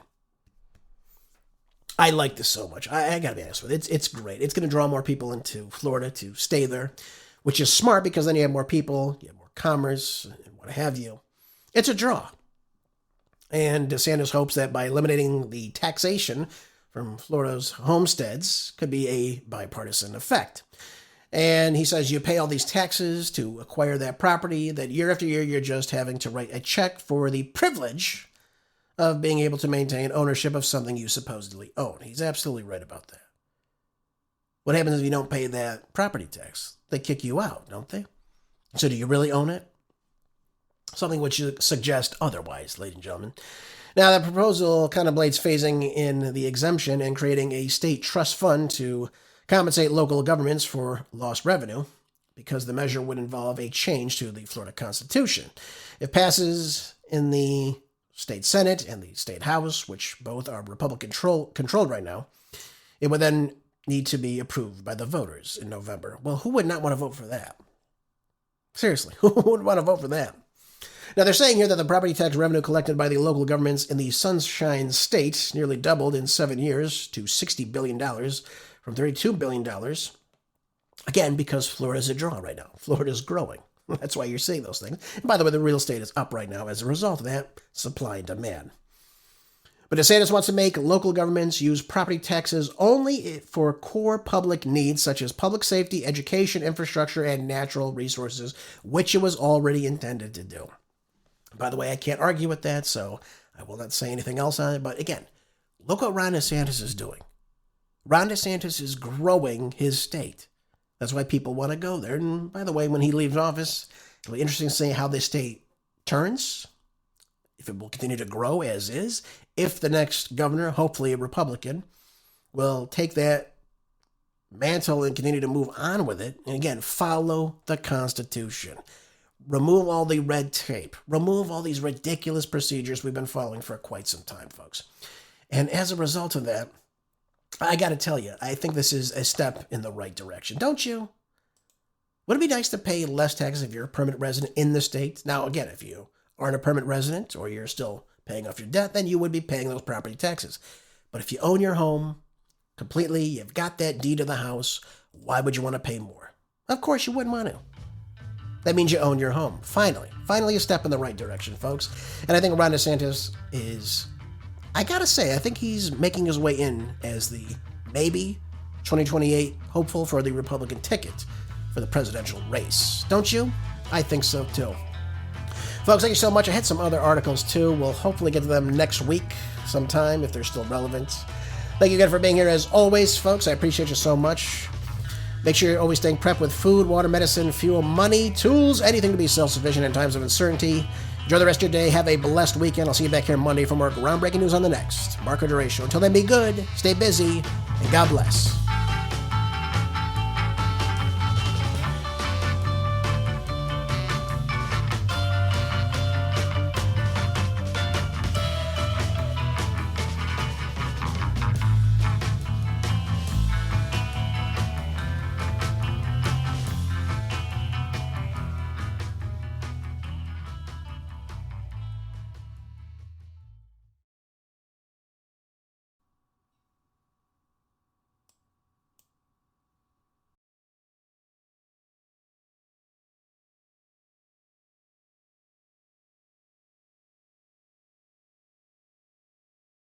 I like this so much. I got to be honest with you. It's great. It's going to draw more people into Florida to stay there, which is smart because then you have more people, you have more commerce, and what have you. It's a draw. And DeSantis hopes that by eliminating the taxation from Florida's homesteads could be a bipartisan effect. And he says you pay all these taxes to acquire that property, that year after year you're just having to write a check for the privilege of being able to maintain ownership of something you supposedly own. He's absolutely right about that. What happens if you don't pay that property tax? They kick you out, don't they? So do you really own it? Something which suggest otherwise, ladies and gentlemen. Now, that proposal contemplates phasing in the exemption and creating a state trust fund to compensate local governments for lost revenue, because the measure would involve a change to the Florida Constitution. If passes in the state Senate and the state House, which both are Republican controlled right now, it would then need to be approved by the voters in November. Well, who would not want to vote for that? Seriously, who would want to vote for that? Now, they're saying here that the property tax revenue collected by the local governments in the Sunshine State nearly doubled in 7 years to $60 billion from $32 billion. Again, because Florida's a draw right now. Florida's growing. That's why you're seeing those things. And by the way, the real estate is up right now as a result of that supply and demand. But DeSantis wants to make local governments use property taxes only for core public needs such as public safety, education, infrastructure, and natural resources, which it was already intended to do. By the way, I can't argue with that, so I will not say anything else on it. But again, look what Ron DeSantis is doing. Ron DeSantis is growing his state. That's why people want to go there. And by the way, when he leaves office, it'll be interesting to see how this state turns, if it will continue to grow as is, if the next governor, hopefully a Republican, will take that mantle and continue to move on with it. And again, follow the Constitution. Remove all the red tape. Remove all these ridiculous procedures we've been following for quite some time, folks. And as a result of that, I got to tell you, I think this is a step in the right direction. Don't you? Would it be nice to pay less taxes if you're a permanent resident in the state? Now, again, if you aren't a permanent resident or you're still paying off your debt, then you would be paying those property taxes. But if you own your home completely, you've got that deed of the house, why would you want to pay more? Of course you wouldn't want to. That means you own your home. Finally a step in the right direction, folks. And I think Ron DeSantis is, I gotta say, I think he's making his way in as the maybe 2028 hopeful for the Republican ticket for the presidential race. Don't you? I think so too. Folks, thank you so much. I had some other articles too. We'll hopefully get to them next week sometime if they're still relevant. Thank you again for being here as always, folks. I appreciate you so much. Make sure you're always staying prepped with food, water, medicine, fuel, money, tools, anything to be self-sufficient in times of uncertainty. Enjoy the rest of your day. Have a blessed weekend. I'll see you back here Monday for more groundbreaking news on the next Marco DeRay Show. Until then, be good, stay busy, and God bless.